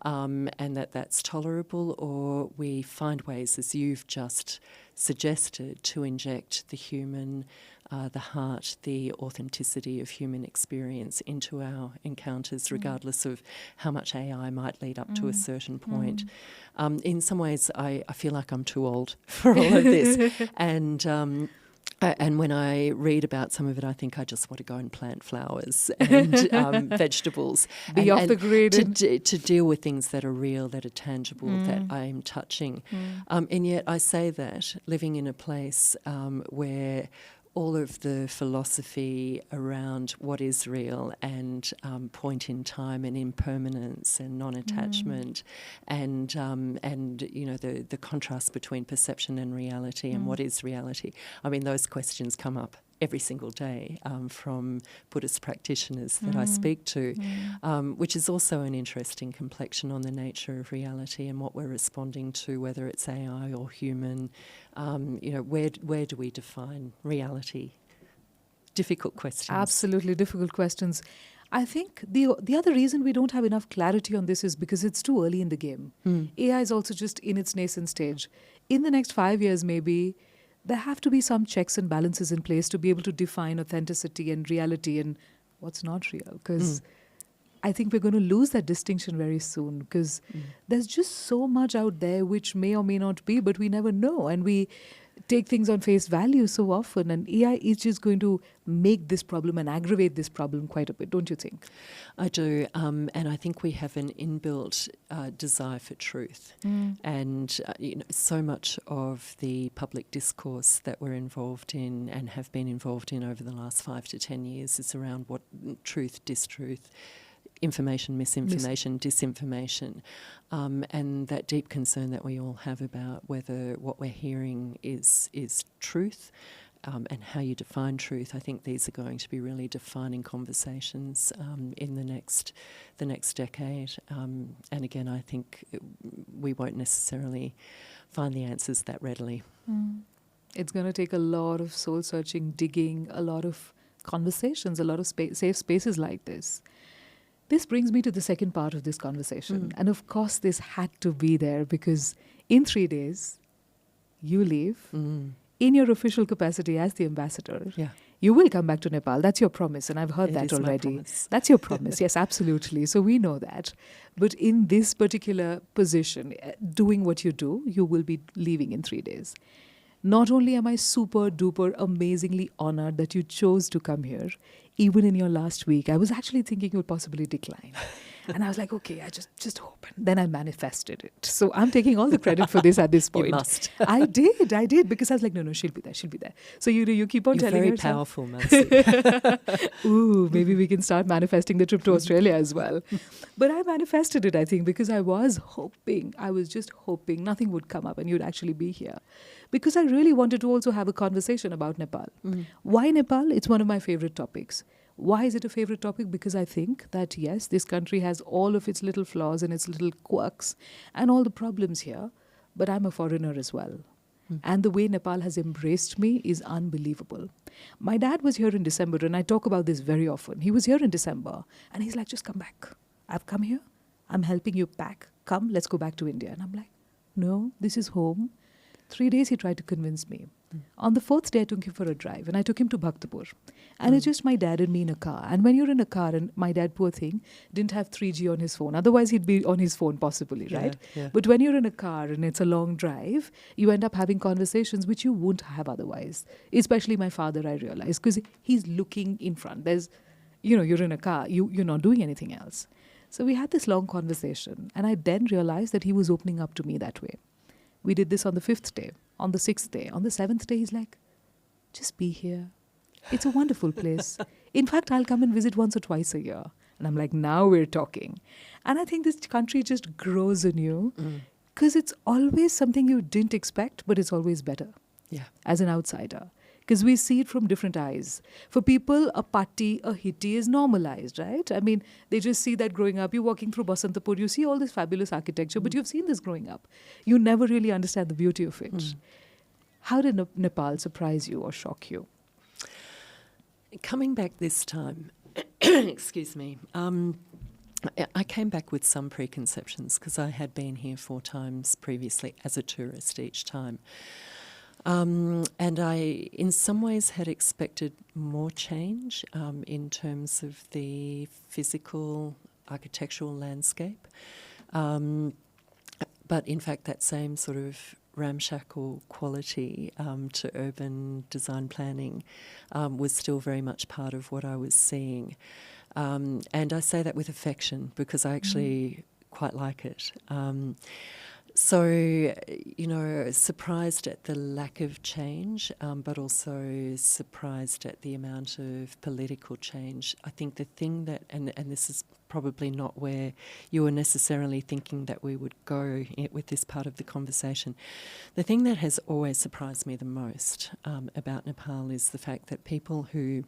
and that's tolerable, or we find ways, as you've just suggested, to inject the human, the heart, the authenticity of human experience into our encounters, regardless of how much AI might lead up to a certain point. In some ways, I feel like I'm too old for all of this, and when I read about some of it, I think I just want to go and plant flowers and vegetables. Be off the grid. To deal with things that are real, that are tangible, that I'm touching. And yet I say that living in a place where all of the philosophy around what is real and point in time and impermanence and non-attachment and the contrast between perception and reality and what is reality. I mean, those questions come up every single day from Buddhist practitioners that I speak to, which is also an interesting complexion on the nature of reality and what we're responding to, whether it's AI or human. Where do we define reality? Difficult questions. Absolutely difficult questions. I think the other reason we don't have enough clarity on this is because it's too early in the game. AI is also just in its nascent stage. In the next 5 years, maybe, there have to be some checks and balances in place to be able to define authenticity and reality and what's not real. Because I think we're going to lose that distinction very soon because there's just so much out there which may or may not be, but we never know. And we take things on face value so often. And AI is just going to make this problem and aggravate this problem quite a bit, don't you think? I do. And I think we have an inbuilt desire for truth. And so much of the public discourse that we're involved in and have been involved in over the last 5 to 10 years is around what truth, distruth, information, misinformation, disinformation, and that deep concern that we all have about whether what we're hearing is truth, and how you define truth. I think these are going to be really defining conversations in the next decade. And again, I think we won't necessarily find the answers that readily. It's going to take a lot of soul-searching, digging, a lot of conversations, a lot of safe spaces like this. This brings me to the second part of this conversation. And of course, this had to be there because in 3 days, you leave in your official capacity as the ambassador. Yeah. You will come back to Nepal. That's your promise. And I've heard that It is my already. promise. That's your promise. Yes, absolutely. So we know that. But in this particular position, doing what you do, you will be leaving in 3 days. Not only am I super duper amazingly honored that you chose to come here, even in your last week, I was actually thinking you would possibly decline. And I was like, okay, I just hope. And then I manifested it. So I'm taking all the credit for this at this point. You must. I did, because I was like, no, she'll be there. So you keep on You're telling very yourself. powerful, Mannsi. Ooh, maybe we can start manifesting the trip to Australia as well. But I manifested it, I think, because I was just hoping nothing would come up and you'd actually be here. Because I really wanted to also have a conversation about Nepal. Why Nepal? It's one of my favorite topics. Why is it a favorite topic? Because I think that, yes, this country has all of its little flaws and its little quirks and all the problems here, but I'm a foreigner as well. And the way Nepal has embraced me is unbelievable. My dad was here in December, and I talk about this very often. He was here in December, and he's like, just come back. I've come here. I'm helping you pack. Come, let's go back to India. And I'm like, no, this is home. 3 days he tried to convince me. On the 4th day, I took him for a drive, and I took him to Bhaktapur. And it's just my dad and me in a car. And when you're in a car, and my dad, poor thing, didn't have 3G on his phone. Otherwise, he'd be on his phone possibly, right? Yeah. But when you're in a car and it's a long drive, you end up having conversations which you wouldn't have otherwise. Especially my father, I realized, because he's looking in front. There's, you're in a car, you're not doing anything else. So we had this long conversation. And I then realized that he was opening up to me that way. We did this on the 5th day, on the 6th day. On the 7th day, he's like, just be here. It's a wonderful place. In fact, I'll come and visit once or twice a year. And I'm like, now we're talking. And I think this country just grows in you because it's always something you didn't expect, but it's always better as an outsider. Because we see it from different eyes. For people, a patti, a hitti is normalized, right? I mean, they just see that growing up. You're walking through Basantapur, you see all this fabulous architecture, but you've seen this growing up. You never really understand the beauty of it. How did Nepal surprise you or shock you? Coming back this time, excuse me, I came back with some preconceptions because I had been here 4 times previously as a tourist each time. And I, in some ways, had expected more change in terms of the physical architectural landscape. But in fact, that same sort of ramshackle quality to urban design planning was still very much part of what I was seeing. And I say that with affection because I actually quite like it. So, surprised at the lack of change, but also surprised at the amount of political change. I think the thing that, and this is probably not where you were necessarily thinking that we would go with this part of the conversation, the thing that has always surprised me the most about Nepal is the fact that people who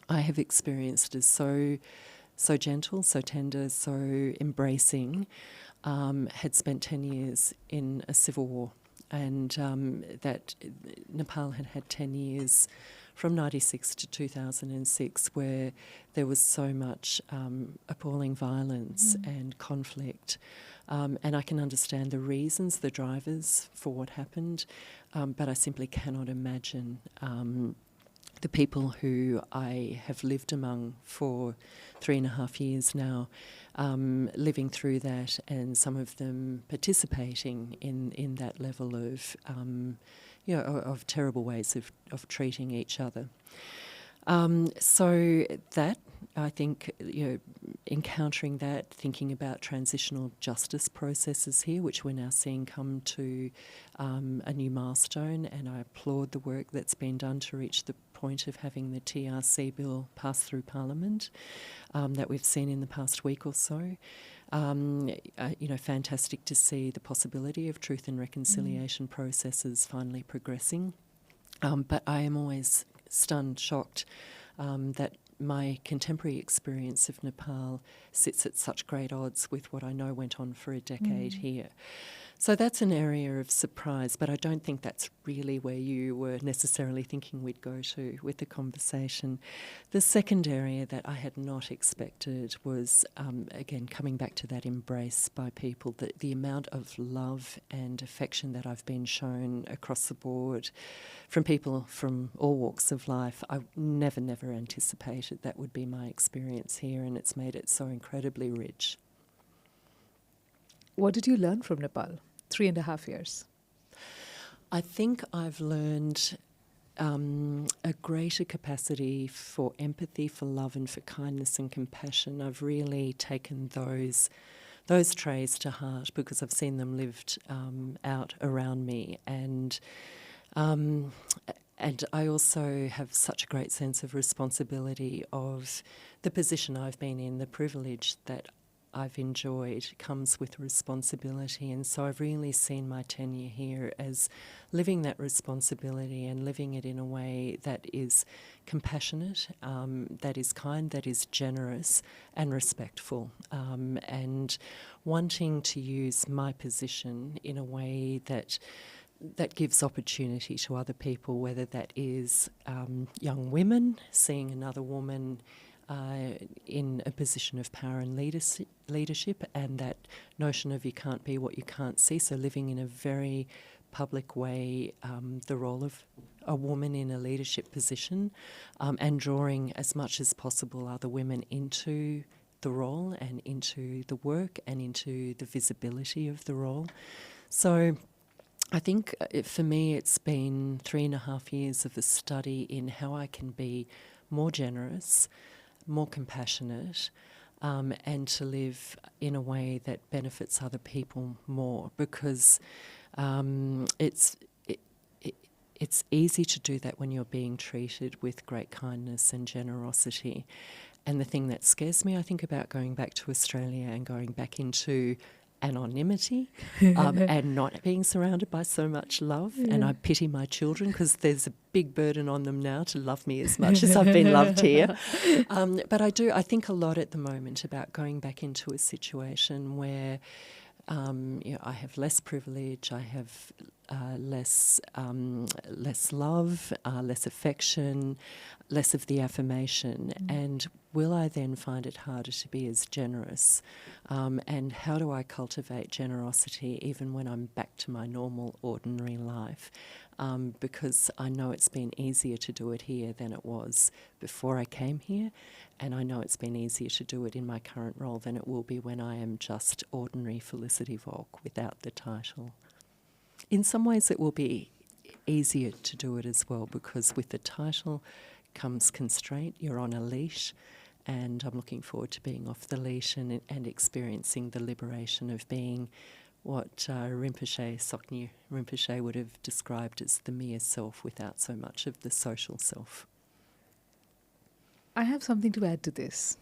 I have experienced as so gentle, so tender, so embracing, had spent 10 years in a civil war, and that Nepal had 10 years from 96 to 2006 where there was so much appalling violence and conflict. And I can understand the reasons, the drivers for what happened, but I simply cannot imagine the people who I have lived among for 3.5 years now, living through that, and some of them participating in that level of, of terrible ways of treating each other. So that, I think, encountering that, thinking about transitional justice processes here, which we're now seeing come to a new milestone, and I applaud the work that's been done to reach the point of having the TRC bill pass through Parliament that we've seen in the past week or so. Fantastic to see the possibility of truth and reconciliation processes finally progressing. But I am always stunned, shocked that my contemporary experience of Nepal sits at such great odds with what I know went on for a decade here. So that's an area of surprise, but I don't think that's really where you were necessarily thinking we'd go to with the conversation. The second area that I had not expected was, again, coming back to that embrace by people, the amount of love and affection that I've been shown across the board from people from all walks of life. I never anticipated that would be my experience here, and it's made it so incredibly rich. What did you learn from Nepal? 3.5 years. I think I've learned a greater capacity for empathy, for love, and for kindness and compassion. I've really taken those traits to heart because I've seen them lived out around me, and I also have such a great sense of responsibility of the position I've been in, the privilege that I've enjoyed comes with responsibility, and so I've really seen my tenure here as living that responsibility and living it in a way that is compassionate, that is kind, that is generous and respectful, and wanting to use my position in a way that gives opportunity to other people, whether that is young women seeing another woman in a position of power and leadership, and that notion of you can't be what you can't see, so living in a very public way the role of a woman in a leadership position, and drawing as much as possible other women into the role and into the work and into the visibility of the role. So I think for me it's been 3.5 years of a study in how I can be more generous, more compassionate, and to live in a way that benefits other people more, because it's easy to do that when you're being treated with great kindness and generosity. And the thing that scares me, I think, about going back to Australia and going back into anonymity and not being surrounded by so much love. Yeah. And I pity my children because there's a big burden on them now to love me as much as I've been loved here. But I think a lot at the moment about going back into a situation where I have less privilege, I have less love, less affection, less of the affirmation. And will I then find it harder to be as generous? And how do I cultivate generosity even when I'm back to my normal, ordinary life? Because I know it's been easier to do it here than it was before I came here, and I know it's been easier to do it in my current role than it will be when I am just ordinary Felicity Volk without the title. In some ways it will be easier to do it as well, because with the title comes constraint, you're on a leash, and I'm looking forward to being off the leash and experiencing the liberation of being what Soknya Rinpoche would have described as the mere self without so much of the social self. I have something to add to this.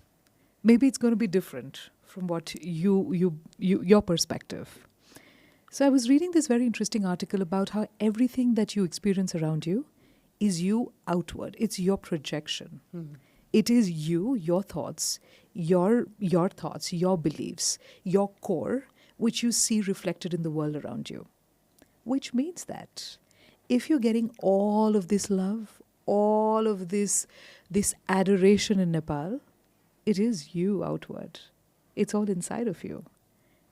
Maybe it's going to be different from what your perspective. So I was reading this very interesting article about how everything that you experience around you is you outward. It's your projection. Mm. It is you, your thoughts, your thoughts, your beliefs, your core, which you see reflected in the world around you. Which means that if you're getting all of this love, all of this adoration in Nepal, it is you outward. It's all inside of you.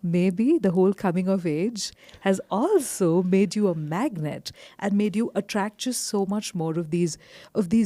maybe the whole coming of age has also made you a magnet and made you attract just so much more of these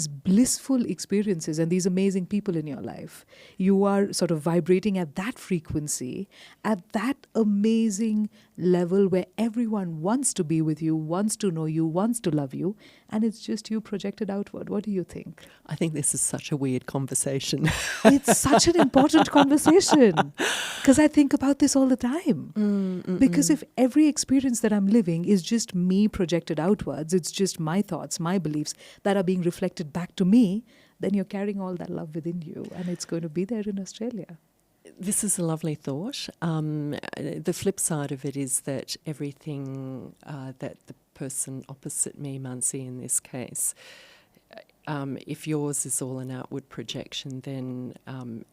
blissful experiences and these amazing people in your life. You are sort of vibrating at that frequency, at that amazing level where everyone wants to be with you, wants to know you, wants to love you, and it's just you projected outward. What do you think? I think this is such a weird conversation. It's such an important conversation because I think about this all the time. Because if every experience that I'm living is just me projected outwards, it's just my thoughts, my beliefs that are being reflected back to me, then you're carrying all that love within you and it's going to be there in Australia. This is a lovely thought. The flip side of it is that everything that the person opposite me, Mannsi in this case, if yours is all an outward projection, then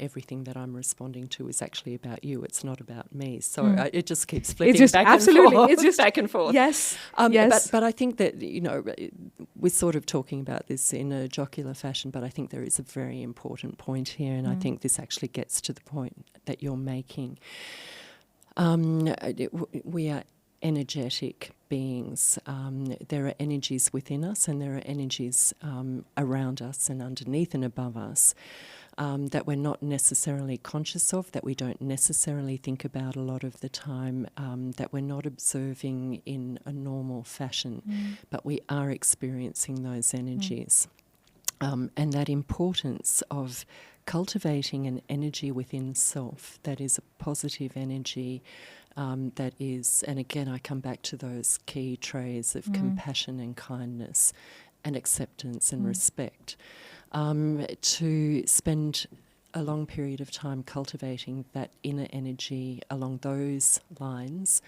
everything that I'm responding to is actually about you. It's not about me. So it just keeps flipping back and forth. It's just back and forth. Yes. But I think that, we're sort of talking about this in a jocular fashion, but I think there is a very important point here, and I think this actually gets to the point that you're making. We are energetic beings. There are energies within us and there are energies around us and underneath and above us that we're not necessarily conscious of, that we don't necessarily think about a lot of the time, that we're not observing in a normal fashion, but we are experiencing those energies. And that importance of cultivating an energy within self that is a positive energy, that is, and again I come back to those key traits of compassion and kindness and acceptance and respect, to spend a long period of time cultivating that inner energy along those lines,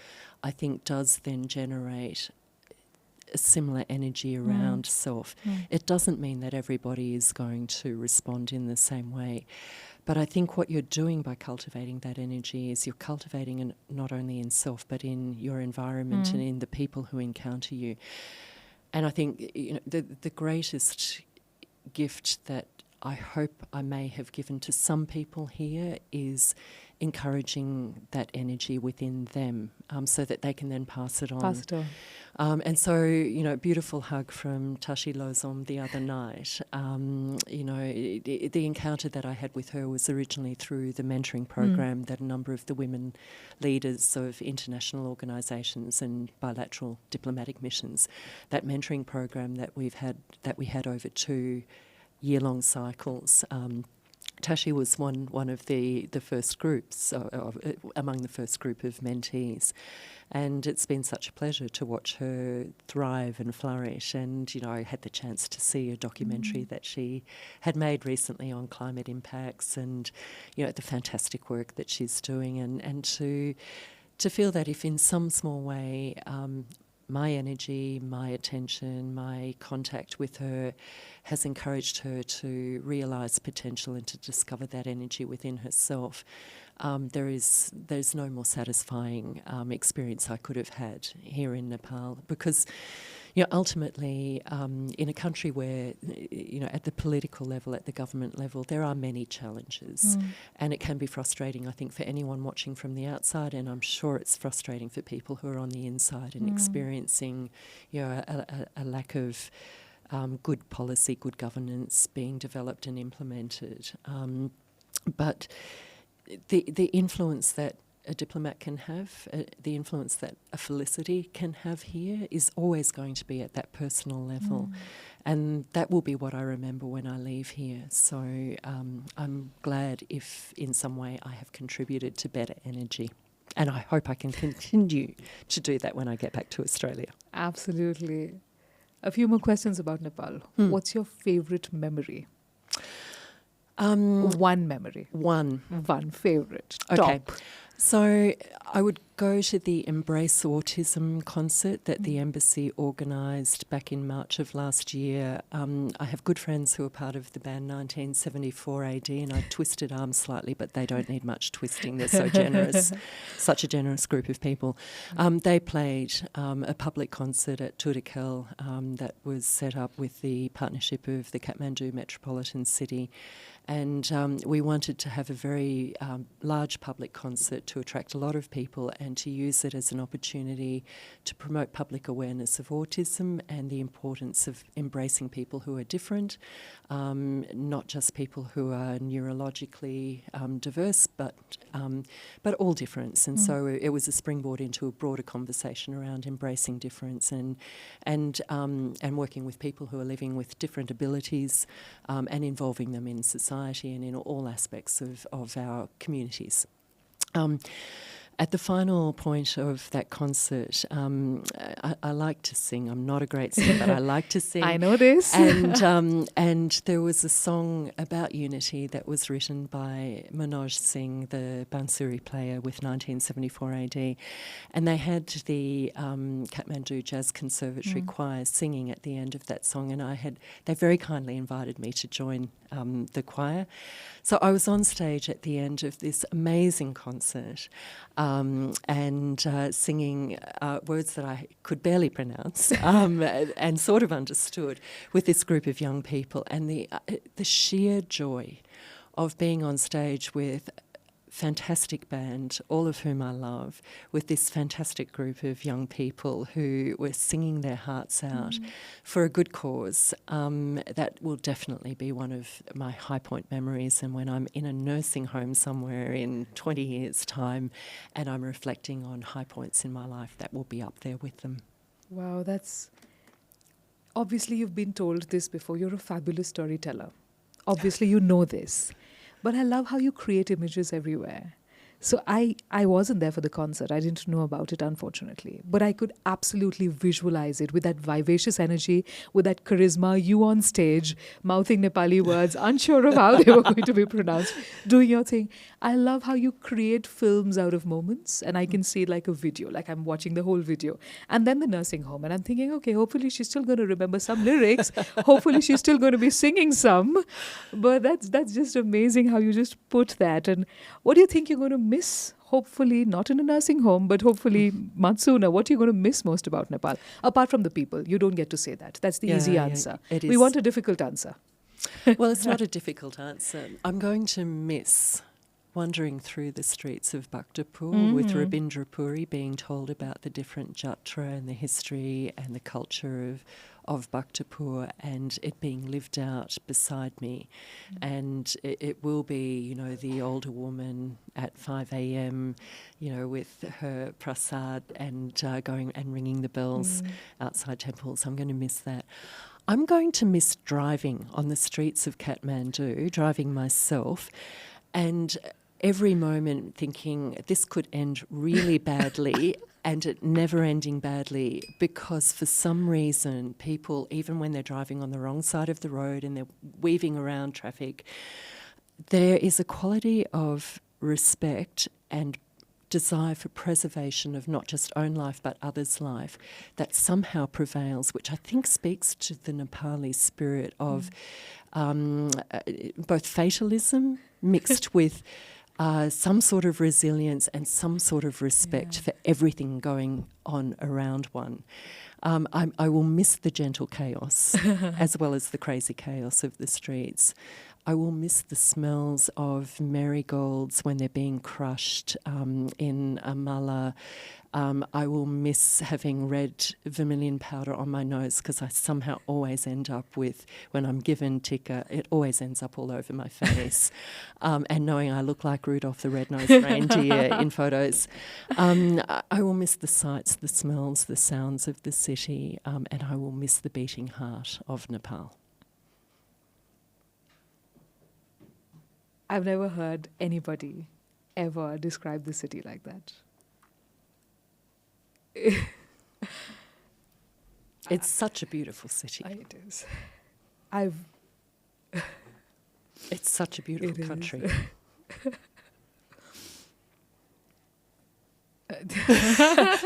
I think does then generate a similar energy around self. It doesn't mean that everybody is going to respond in the same way. But I think what you're doing by cultivating that energy is you're cultivating it not only in self but in your environment and in the people who encounter you. And I think the greatest gift that I hope I may have given to some people here is encouraging that energy within them, so that they can then pass it on. And so, beautiful hug from Tashi Lozom the other night. The encounter that I had with her was originally through the mentoring program that a number of the women leaders of international organisations and bilateral diplomatic missions, that mentoring program that we had over 2 year-long cycles. Tashi was one of the first groups, among the first group of mentees. And it's been such a pleasure to watch her thrive and flourish. And, I had the chance to see a documentary that she had made recently on climate impacts and, the fantastic work that she's doing. And to feel that if in some small way my energy, my attention, my contact with her has encouraged her to realise potential and to discover that energy within herself, there's no more satisfying experience I could have had here in Nepal, because ultimately in a country where at the political level, at the government level, there are many challenges, and it can be frustrating, I think, for anyone watching from the outside, and I'm sure it's frustrating for people who are on the inside and experiencing a lack of good policy, good governance being developed and implemented. But the influence that a diplomat can have, the influence that a Felicity can have here is always going to be at that personal level. And that will be what I remember when I leave here. So I'm glad if in some way I have contributed to better energy. And I hope I can continue to do that when I get back to Australia. Absolutely. A few more questions about Nepal. What's your favourite memory? One memory. One favourite. Okay. Top. So I would go to the Embrace Autism concert that the Embassy organised back in March of last year. I have good friends who are part of the band 1974 AD, and I twisted arms slightly, but they don't need much twisting. They're so generous, such a generous group of people. They played a public concert at Tudakel that was set up with the partnership of the Kathmandu Metropolitan City. And we wanted to have a very large public concert to attract a lot of people and to use it as an opportunity to promote public awareness of autism and the importance of embracing people who are different, not just people who are neurologically diverse, but all difference. And so it was a springboard into a broader conversation around embracing difference and working with people who are living with different abilities and involving them in society and in all aspects of our communities. At the final point of that concert, I like to sing. I'm not a great singer, but I like to sing. I know this. And there was a song about unity that was written by Manoj Singh, the Bansuri player with 1974 AD. And they had the Kathmandu Jazz Conservatory Choir singing at the end of that song. And they very kindly invited me to join the choir. So I was on stage at the end of this amazing concert and singing words that I could barely pronounce and sort of understood with this group of young people. And the sheer joy of being on stage with fantastic band, all of whom I love, with this fantastic group of young people who were singing their hearts out for a good cause. That will definitely be one of my high point memories. And when I'm in a nursing home somewhere in 20 years' time and I'm reflecting on high points in my life, that will be up there with them. Wow, that's... Obviously, you've been told this before. You're a fabulous storyteller. Obviously, you know this. But I love how you create images everywhere. So I wasn't there for the concert. I didn't know about it, unfortunately. But I could absolutely visualize it with that vivacious energy, with that charisma, you on stage, mouthing Nepali words, unsure of how they were going to be pronounced, doing your thing. I love how you create films out of moments, and I can see it like a video, like I'm watching the whole video. And then the nursing home, and I'm thinking, okay, hopefully she's still going to remember some lyrics. Hopefully she's still going to be singing some. But that's just amazing how you just put that. And what do you think you're going to miss? Hopefully not in a nursing home, but hopefully much sooner. What are you going to miss most about Nepal? Apart from the people. You don't get to say that. That's the easy answer. We want a difficult answer. Well, it's not a difficult answer. I'm going to miss wandering through the streets of Bhaktapur with Rabindra Puri, being told about the different jatra and the history and the culture of Bhaktapur, and it being lived out beside me. And it will be, the older woman at 5 a.m., with her prasad and going and ringing the bells outside temples. I'm going to miss that. I'm going to miss driving on the streets of Kathmandu, driving myself, and every moment thinking this could end really badly and it never ending badly, because for some reason people, even when they're driving on the wrong side of the road and they're weaving around traffic, there is a quality of respect and desire for preservation of not just own life but others' life that somehow prevails, which I think speaks to the Nepali spirit of both fatalism mixed with some sort of resilience and some sort of respect for everything going on around one. I will miss the gentle chaos as well as the crazy chaos of the streets. I will miss the smells of marigolds when they're being crushed in a mala. I will miss having red vermilion powder on my nose, because I somehow always end up with, when I'm given tikka, it always ends up all over my face. And knowing I look like Rudolph the Red-Nosed Reindeer in photos. I will miss the sights, the smells, the sounds of the city, and I will miss the beating heart of Nepal. I've never heard anybody ever describe the city like that. It's such a beautiful city. It is. It's such a beautiful country.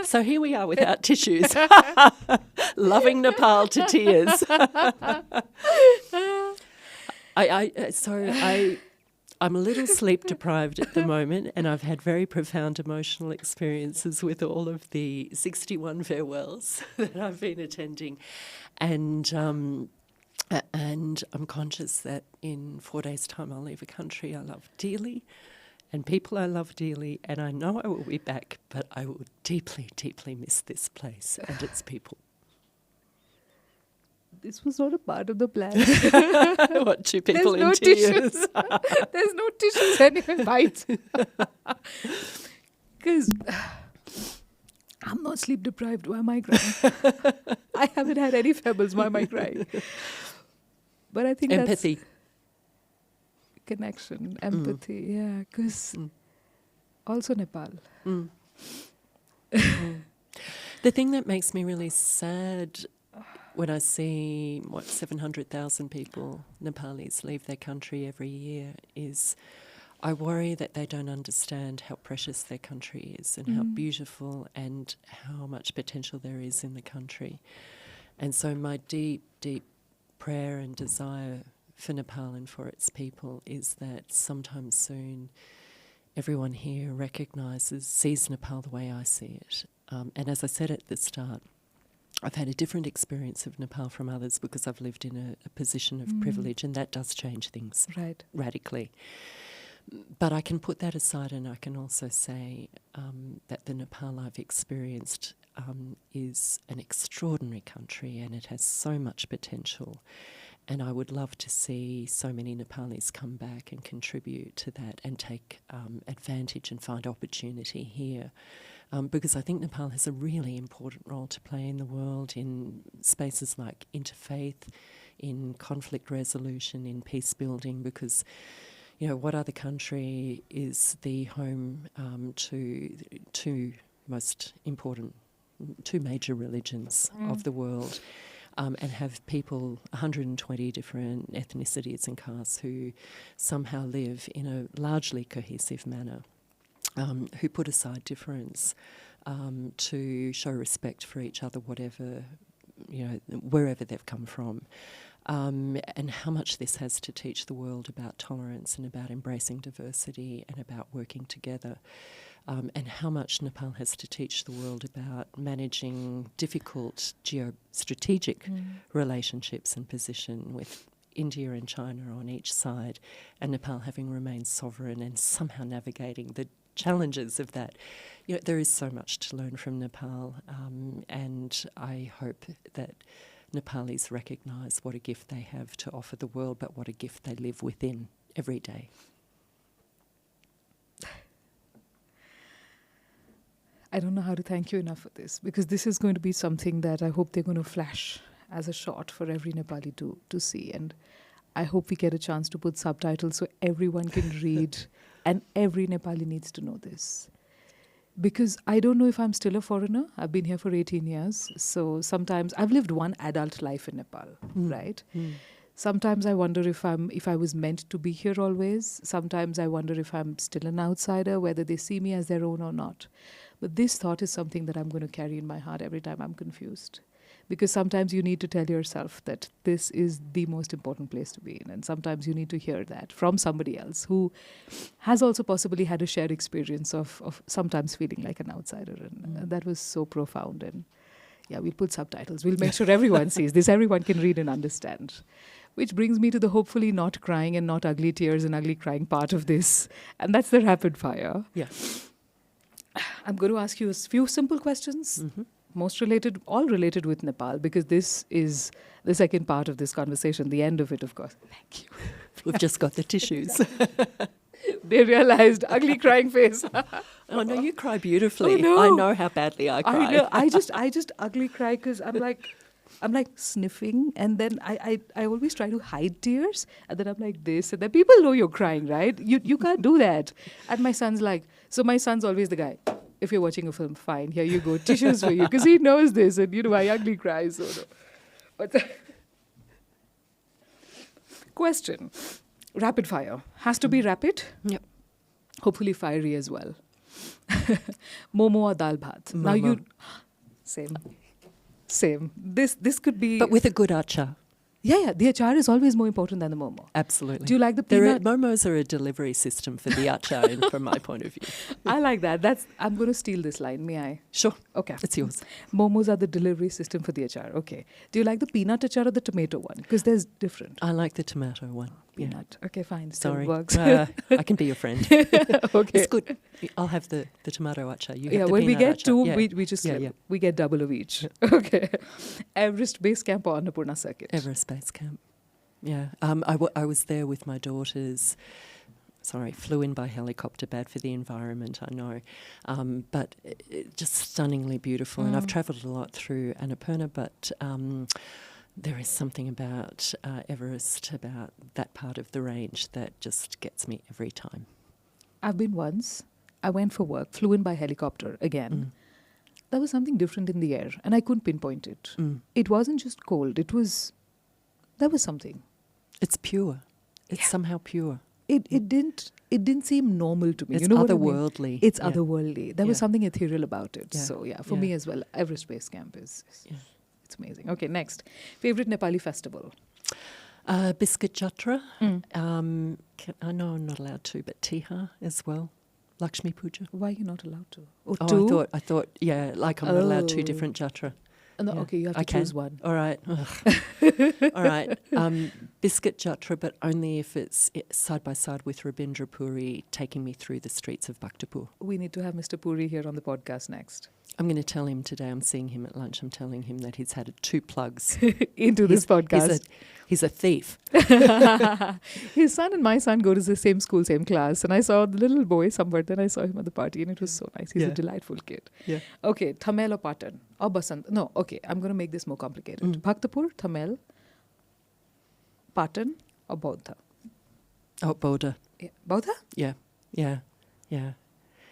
So here we are without tissues, loving Nepal to tears. I'm a little sleep deprived at the moment, and I've had very profound emotional experiences with all of the 61 farewells that I've been attending, and I'm conscious that in 4 days' time I'll leave a country I love dearly, and people I love dearly, and I know I will be back, but I will deeply, deeply miss this place and its people. This was not a part of the plan. What, two people There's no in tears? tissues. There's no tissues anyway, right? Because I'm not sleep deprived. Why am I crying? I haven't had any fables. Why am I crying? But I think Empathy. that's connection, empathy. Yeah, because also Nepal. The thing that makes me really sad when I see, 700,000 people, Nepalis, leave their country every year is I worry that they don't understand how precious their country is and how beautiful and how much potential there is in the country. And so my deep, deep prayer and desire for Nepal and for its people is that sometime soon everyone here sees Nepal the way I see it. And as I said at the start, I've had a different experience of Nepal from others because I've lived in a position of privilege, and that does change things radically. But I can put that aside, and I can also say that the Nepal I've experienced is an extraordinary country, and it has so much potential. And I would love to see so many Nepalis come back and contribute to that and take advantage and find opportunity here. Because I think Nepal has a really important role to play in the world in spaces like interfaith, in conflict resolution, in peace building, because, what other country is the home to two major religions of the world, and have people, 120 different ethnicities and castes who somehow live in a largely cohesive manner. Who put aside difference to show respect for each other, wherever they've come from, and how much this has to teach the world about tolerance and about embracing diversity and about working together, and how much Nepal has to teach the world about managing difficult geostrategic relationships and position with India and China on each side, and Nepal having remained sovereign and somehow navigating the challenges of that. There is so much to learn from Nepal, and I hope that Nepalis recognise what a gift they have to offer the world, but what a gift they live within every day. I don't know how to thank you enough for this, because this is going to be something that I hope they're going to flash as a shot for every Nepali to see. And I hope we get a chance to put subtitles so everyone can read, and every Nepali needs to know this. Because I don't know if I'm still a foreigner. I've been here for 18 years. So sometimes I've lived one adult life in Nepal, right? Sometimes I wonder if I was meant to be here always. Sometimes I wonder if I'm still an outsider, whether they see me as their own or not. But this thought is something that I'm going to carry in my heart every time I'm confused. Because sometimes you need to tell yourself that this is the most important place to be in. And sometimes you need to hear that from somebody else who has also possibly had a shared experience of sometimes feeling like an outsider. And that was so profound. And yeah, we'll put subtitles. We'll make sure everyone sees this. Everyone can read and understand. Which brings me to the hopefully not crying and not ugly tears and ugly crying part of this. And that's the rapid fire. Yeah. I'm going to ask you a few simple questions. All related with Nepal, because this is the second part of this conversation, the end of it, of course. Thank you. We've just got the tissues. They realized, ugly crying face. Oh, no, you cry beautifully. Oh, no. I know how badly I cry. I know. I just ugly cry because I'm like sniffing, and then I always try to hide tears, and then I'm like this, and then people know you're crying, right? You can't do that. And my son's always the guy. If you're watching a film, fine, here you go, tissues for you, because he knows this, and I ugly cry, so no. But question, rapid fire, has to be rapid. Yep. Hopefully fiery as well. Momo or dal bhat? Now Momo. you... Same. This could be... But with a good achar. Yeah. The achar is always more important than the momo. Absolutely. Do you like the peanut? Momos are a delivery system for the achar, from my point of view. I like that. I'm going to steal this line. May I? Sure. Okay. It's yours. Momos are the delivery system for the achar. Okay. Do you like the peanut achar or the tomato one? Because there's different. I like the tomato one. Peanut. Okay, fine. Still Sorry. works. I can be your friend. Okay. It's good. I'll have the tomato achar. You have the when we peanut get achar. two, Yeah. we just Yeah, flip. yeah. We get double of each. Okay. Everest Base Camp or Annapurna Circuit? Everest Base Camp. Yeah. I was there with my daughters. Sorry, flew in by helicopter, bad for the environment, I know. But just stunningly beautiful. And I've travelled a lot through Annapurna, but there is something about Everest, about that part of the range that just gets me every time. I've been once. I went for work, flew in by helicopter again. There was something different in the air, and I couldn't pinpoint it. It wasn't just cold. There was something. It's pure. It's somehow pure. It didn't seem normal to me. It's you know what I mean? otherworldly. It's Yeah. otherworldly. There was Yeah. something ethereal about it. Yeah. So for Yeah. me as well, Everest Base Camp is Yeah. it's amazing. Okay, next. Favorite Nepali festival? Biscuit Jatra. I know I'm not allowed to, but Tiha as well. Lakshmi Puja. Why are you not allowed to? Oh, Oh, two? I thought, yeah, like I'm not allowed two Oh. different Jatra. No, Yeah. okay, you have I to choose can. one. All right. All right. Biscuit Jatra, but only if it's side by side with Rabindra Puri taking me through the streets of Bhaktapur. We need to have Mr. Puri here on the podcast next. I'm going to tell him today, I'm seeing him at lunch, I'm telling him that he's had 2 plugs. Into this podcast. He's a thief. His son and my son go to the same school, same class. And I saw the little boy somewhere. Then I saw him at the party and it was so nice. He's a Yeah. delightful kid. Yeah. Okay, Thamel or Patan? Or Basant? No, okay, I'm going to make this more complicated. Bhaktapur, Thamel, Patan or Bodha? Oh, Bodha. Yeah. Bodha? Yeah.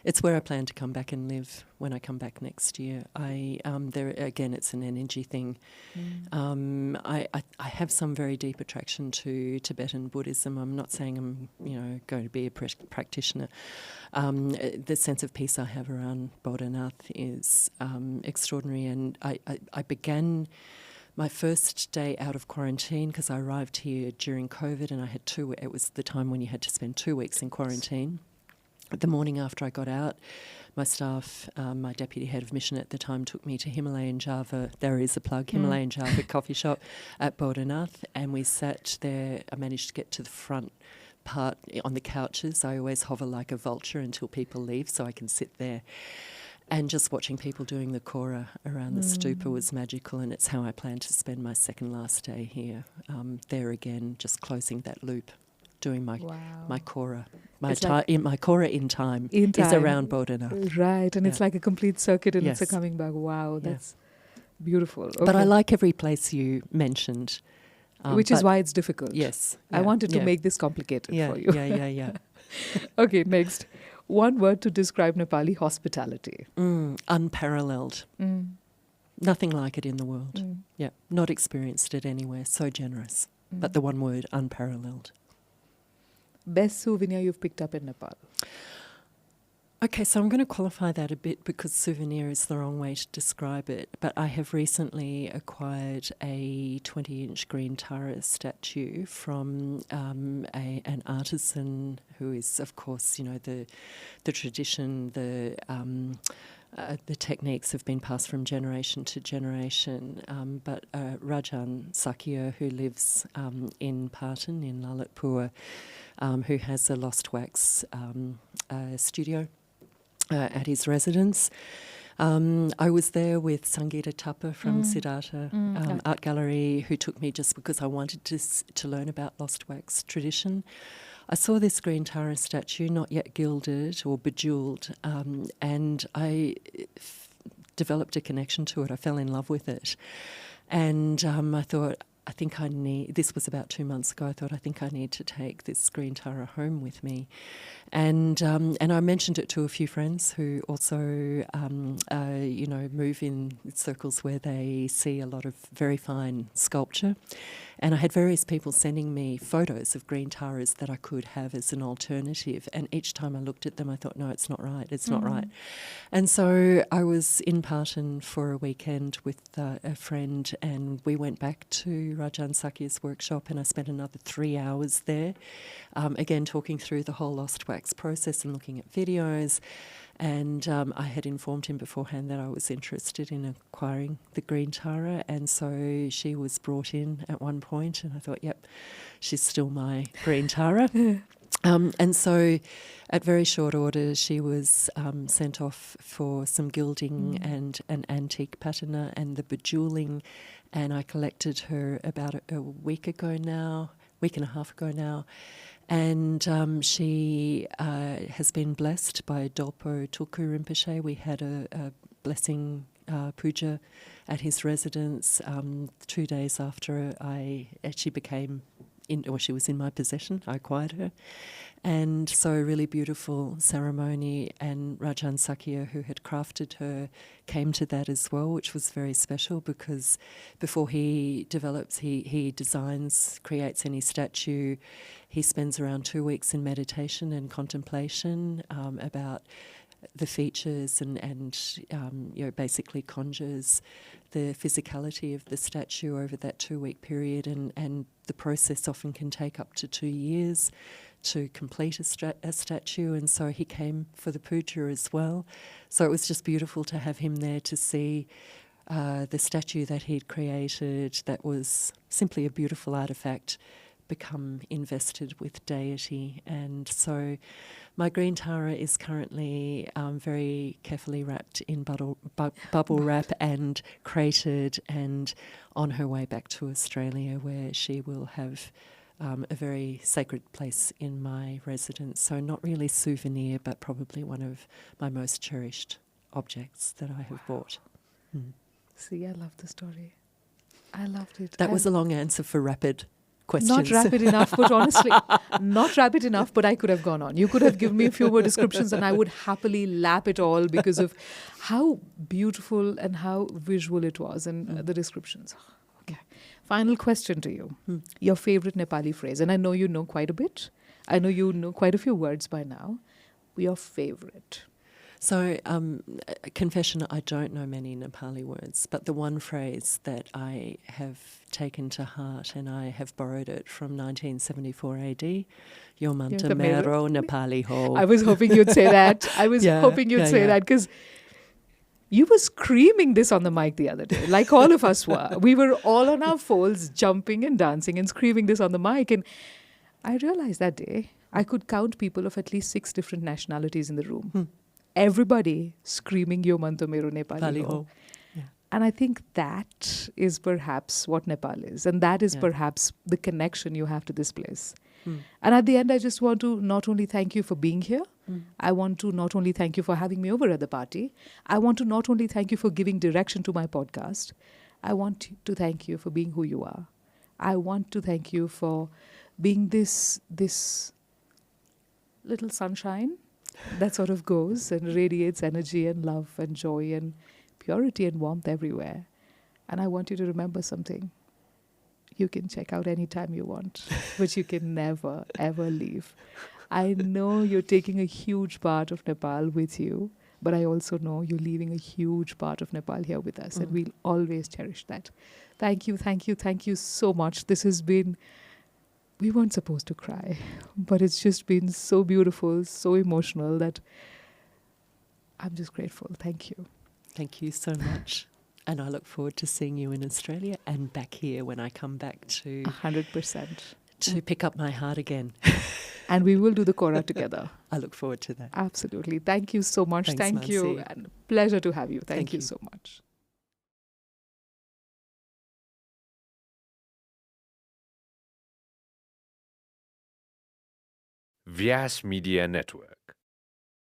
It's where I plan to come back and live when I come back next year. There again, it's an energy thing. I have some very deep attraction to Tibetan Buddhism. I'm not saying I'm going to be a practitioner. The sense of peace I have around Bodhanath is extraordinary, and I began my first day out of quarantine because I arrived here during COVID, and I had it was the time when you had to spend 2 weeks in quarantine. The morning after I got out, my staff, my deputy head of mission at the time, took me to Himalayan Java. There is a plug, Himalayan Java coffee shop at Bodhanath, and we sat there. I managed to get to the front part on the couches. I always hover like a vulture until people leave so I can sit there. And just watching people doing the kora around the stupa was magical, and it's how I plan to spend my second last day here. There again, just closing that loop. Doing my kora, my kora in time is around Bodhanath. Right, and it's Yeah. like a complete circuit and it's a Yes. coming back. Wow, that's beautiful. Okay. But I like every place you mentioned. Which is why it's difficult. Yes. I wanted to make this complicated for you. Yeah. Okay, next. One word to describe Nepali hospitality. Unparalleled. Nothing like it in the world. Yeah, not experienced it anywhere. So generous. But the one word, unparalleled. Best souvenir you've picked up in Nepal? Okay, so I'm going to qualify that a bit because souvenir is the wrong way to describe it. But I have recently acquired a 20-inch green Tara statue from an artisan who is, of course, the tradition, the techniques have been passed from generation to generation. But Rajan Sakya, who lives in Patan, in Lalitpur, who has a lost wax studio at his residence. I was there with Sangeeta Thapa from Siddhartha Art Gallery, who took me just because I wanted to learn about lost wax tradition. I saw this green Tara statue, not yet gilded or bejewelled, and I developed a connection to it. I fell in love with it. And I thought, this was about 2 months ago, I think I need to take this green Tara home with me. And I mentioned it to a few friends who also, move in circles where they see a lot of very fine sculpture. And I had various people sending me photos of green taras that I could have as an alternative. And each time I looked at them, I thought, no, it's not right. It's not right. And so I was in Parton for a weekend with a friend, and we went back to Rajan Sakya's workshop, and I spent another 3 hours there, again talking through the whole lost wax process and looking at videos. And I had informed him beforehand that I was interested in acquiring the green tara, and so she was brought in at one point, and I thought, yep, she's still my green tara. And so at very short order, she was sent off for some gilding and an antique patina and the bejeweling, and I collected her about a week and a half ago now. And she has been blessed by Dolpo Tulku Rinpoche. We had a blessing puja at his residence 2 days after she became, she was in my possession. I acquired her. And so a really beautiful ceremony, and Rajan Sakya, who had crafted her, came to that as well, which was very special because before he develops, he designs, creates any statue, he spends around 2 weeks in meditation and contemplation about the features and basically conjures the physicality of the statue over that 2-week period, and the process often can take up to 2 years to complete a statue, and so he came for the puja as well. So it was just beautiful to have him there to see the statue that he'd created that was simply a beautiful artefact become invested with deity. And so my green tara is currently very carefully wrapped in bubble wrap and crated, and on her way back to Australia, where she will have a very sacred place in my residence. So not really souvenir, but probably one of my most cherished objects that I have bought. See, I love the story. I loved it. That was a long answer for rapid questions. Not rapid enough, but honestly, not rapid enough, but I could have gone on. You could have given me a few more descriptions and I would happily lap it all because of how beautiful and how visual it was, and the descriptions. Okay. Final question to you. Your favorite Nepali phrase, and I know you know quite a bit. I know you know quite a few words by now. Your favorite. So, confession, I don't know many Nepali words, but the one phrase that I have taken to heart, and I have borrowed it from 1974 AD, Yomanta Mero Nepali Ho. I was hoping you'd say that. I was hoping you'd say that because you were screaming this on the mic the other day, like all of us were. We were all on our folds, jumping and dancing and screaming this on the mic. And I realized that day I could count people of at least 6 different nationalities in the room. Everybody screaming Yomanta Mero Nepali Ho. Yeah. And I think that is perhaps what Nepal is. And that is perhaps the connection you have to this place. And at the end, I just want to not only thank you for being here. I want to not only thank you for having me over at the party. I want to not only thank you for giving direction to my podcast. I want to thank you for being who you are. I want to thank you for being this little sunshine that sort of goes and radiates energy and love and joy and purity and warmth everywhere. And I want you to remember something. You can check out anytime you want, but you can never, ever leave. I know you're taking a huge part of Nepal with you, but I also know you're leaving a huge part of Nepal here with us, and we'll always cherish that. Thank you, thank you, thank you so much. This has been... We weren't supposed to cry, but it's just been so beautiful, so emotional that I'm just grateful. Thank you. Thank you so much. And I look forward to seeing you in Australia and back here when I come back to 100%. To pick up my heart again. And we will do the Kora together. I look forward to that. Absolutely. Thank you so much. Thanks, Thank you. Mannsi. And pleasure to have you. Thank you you. so much. Vyasa Media Network.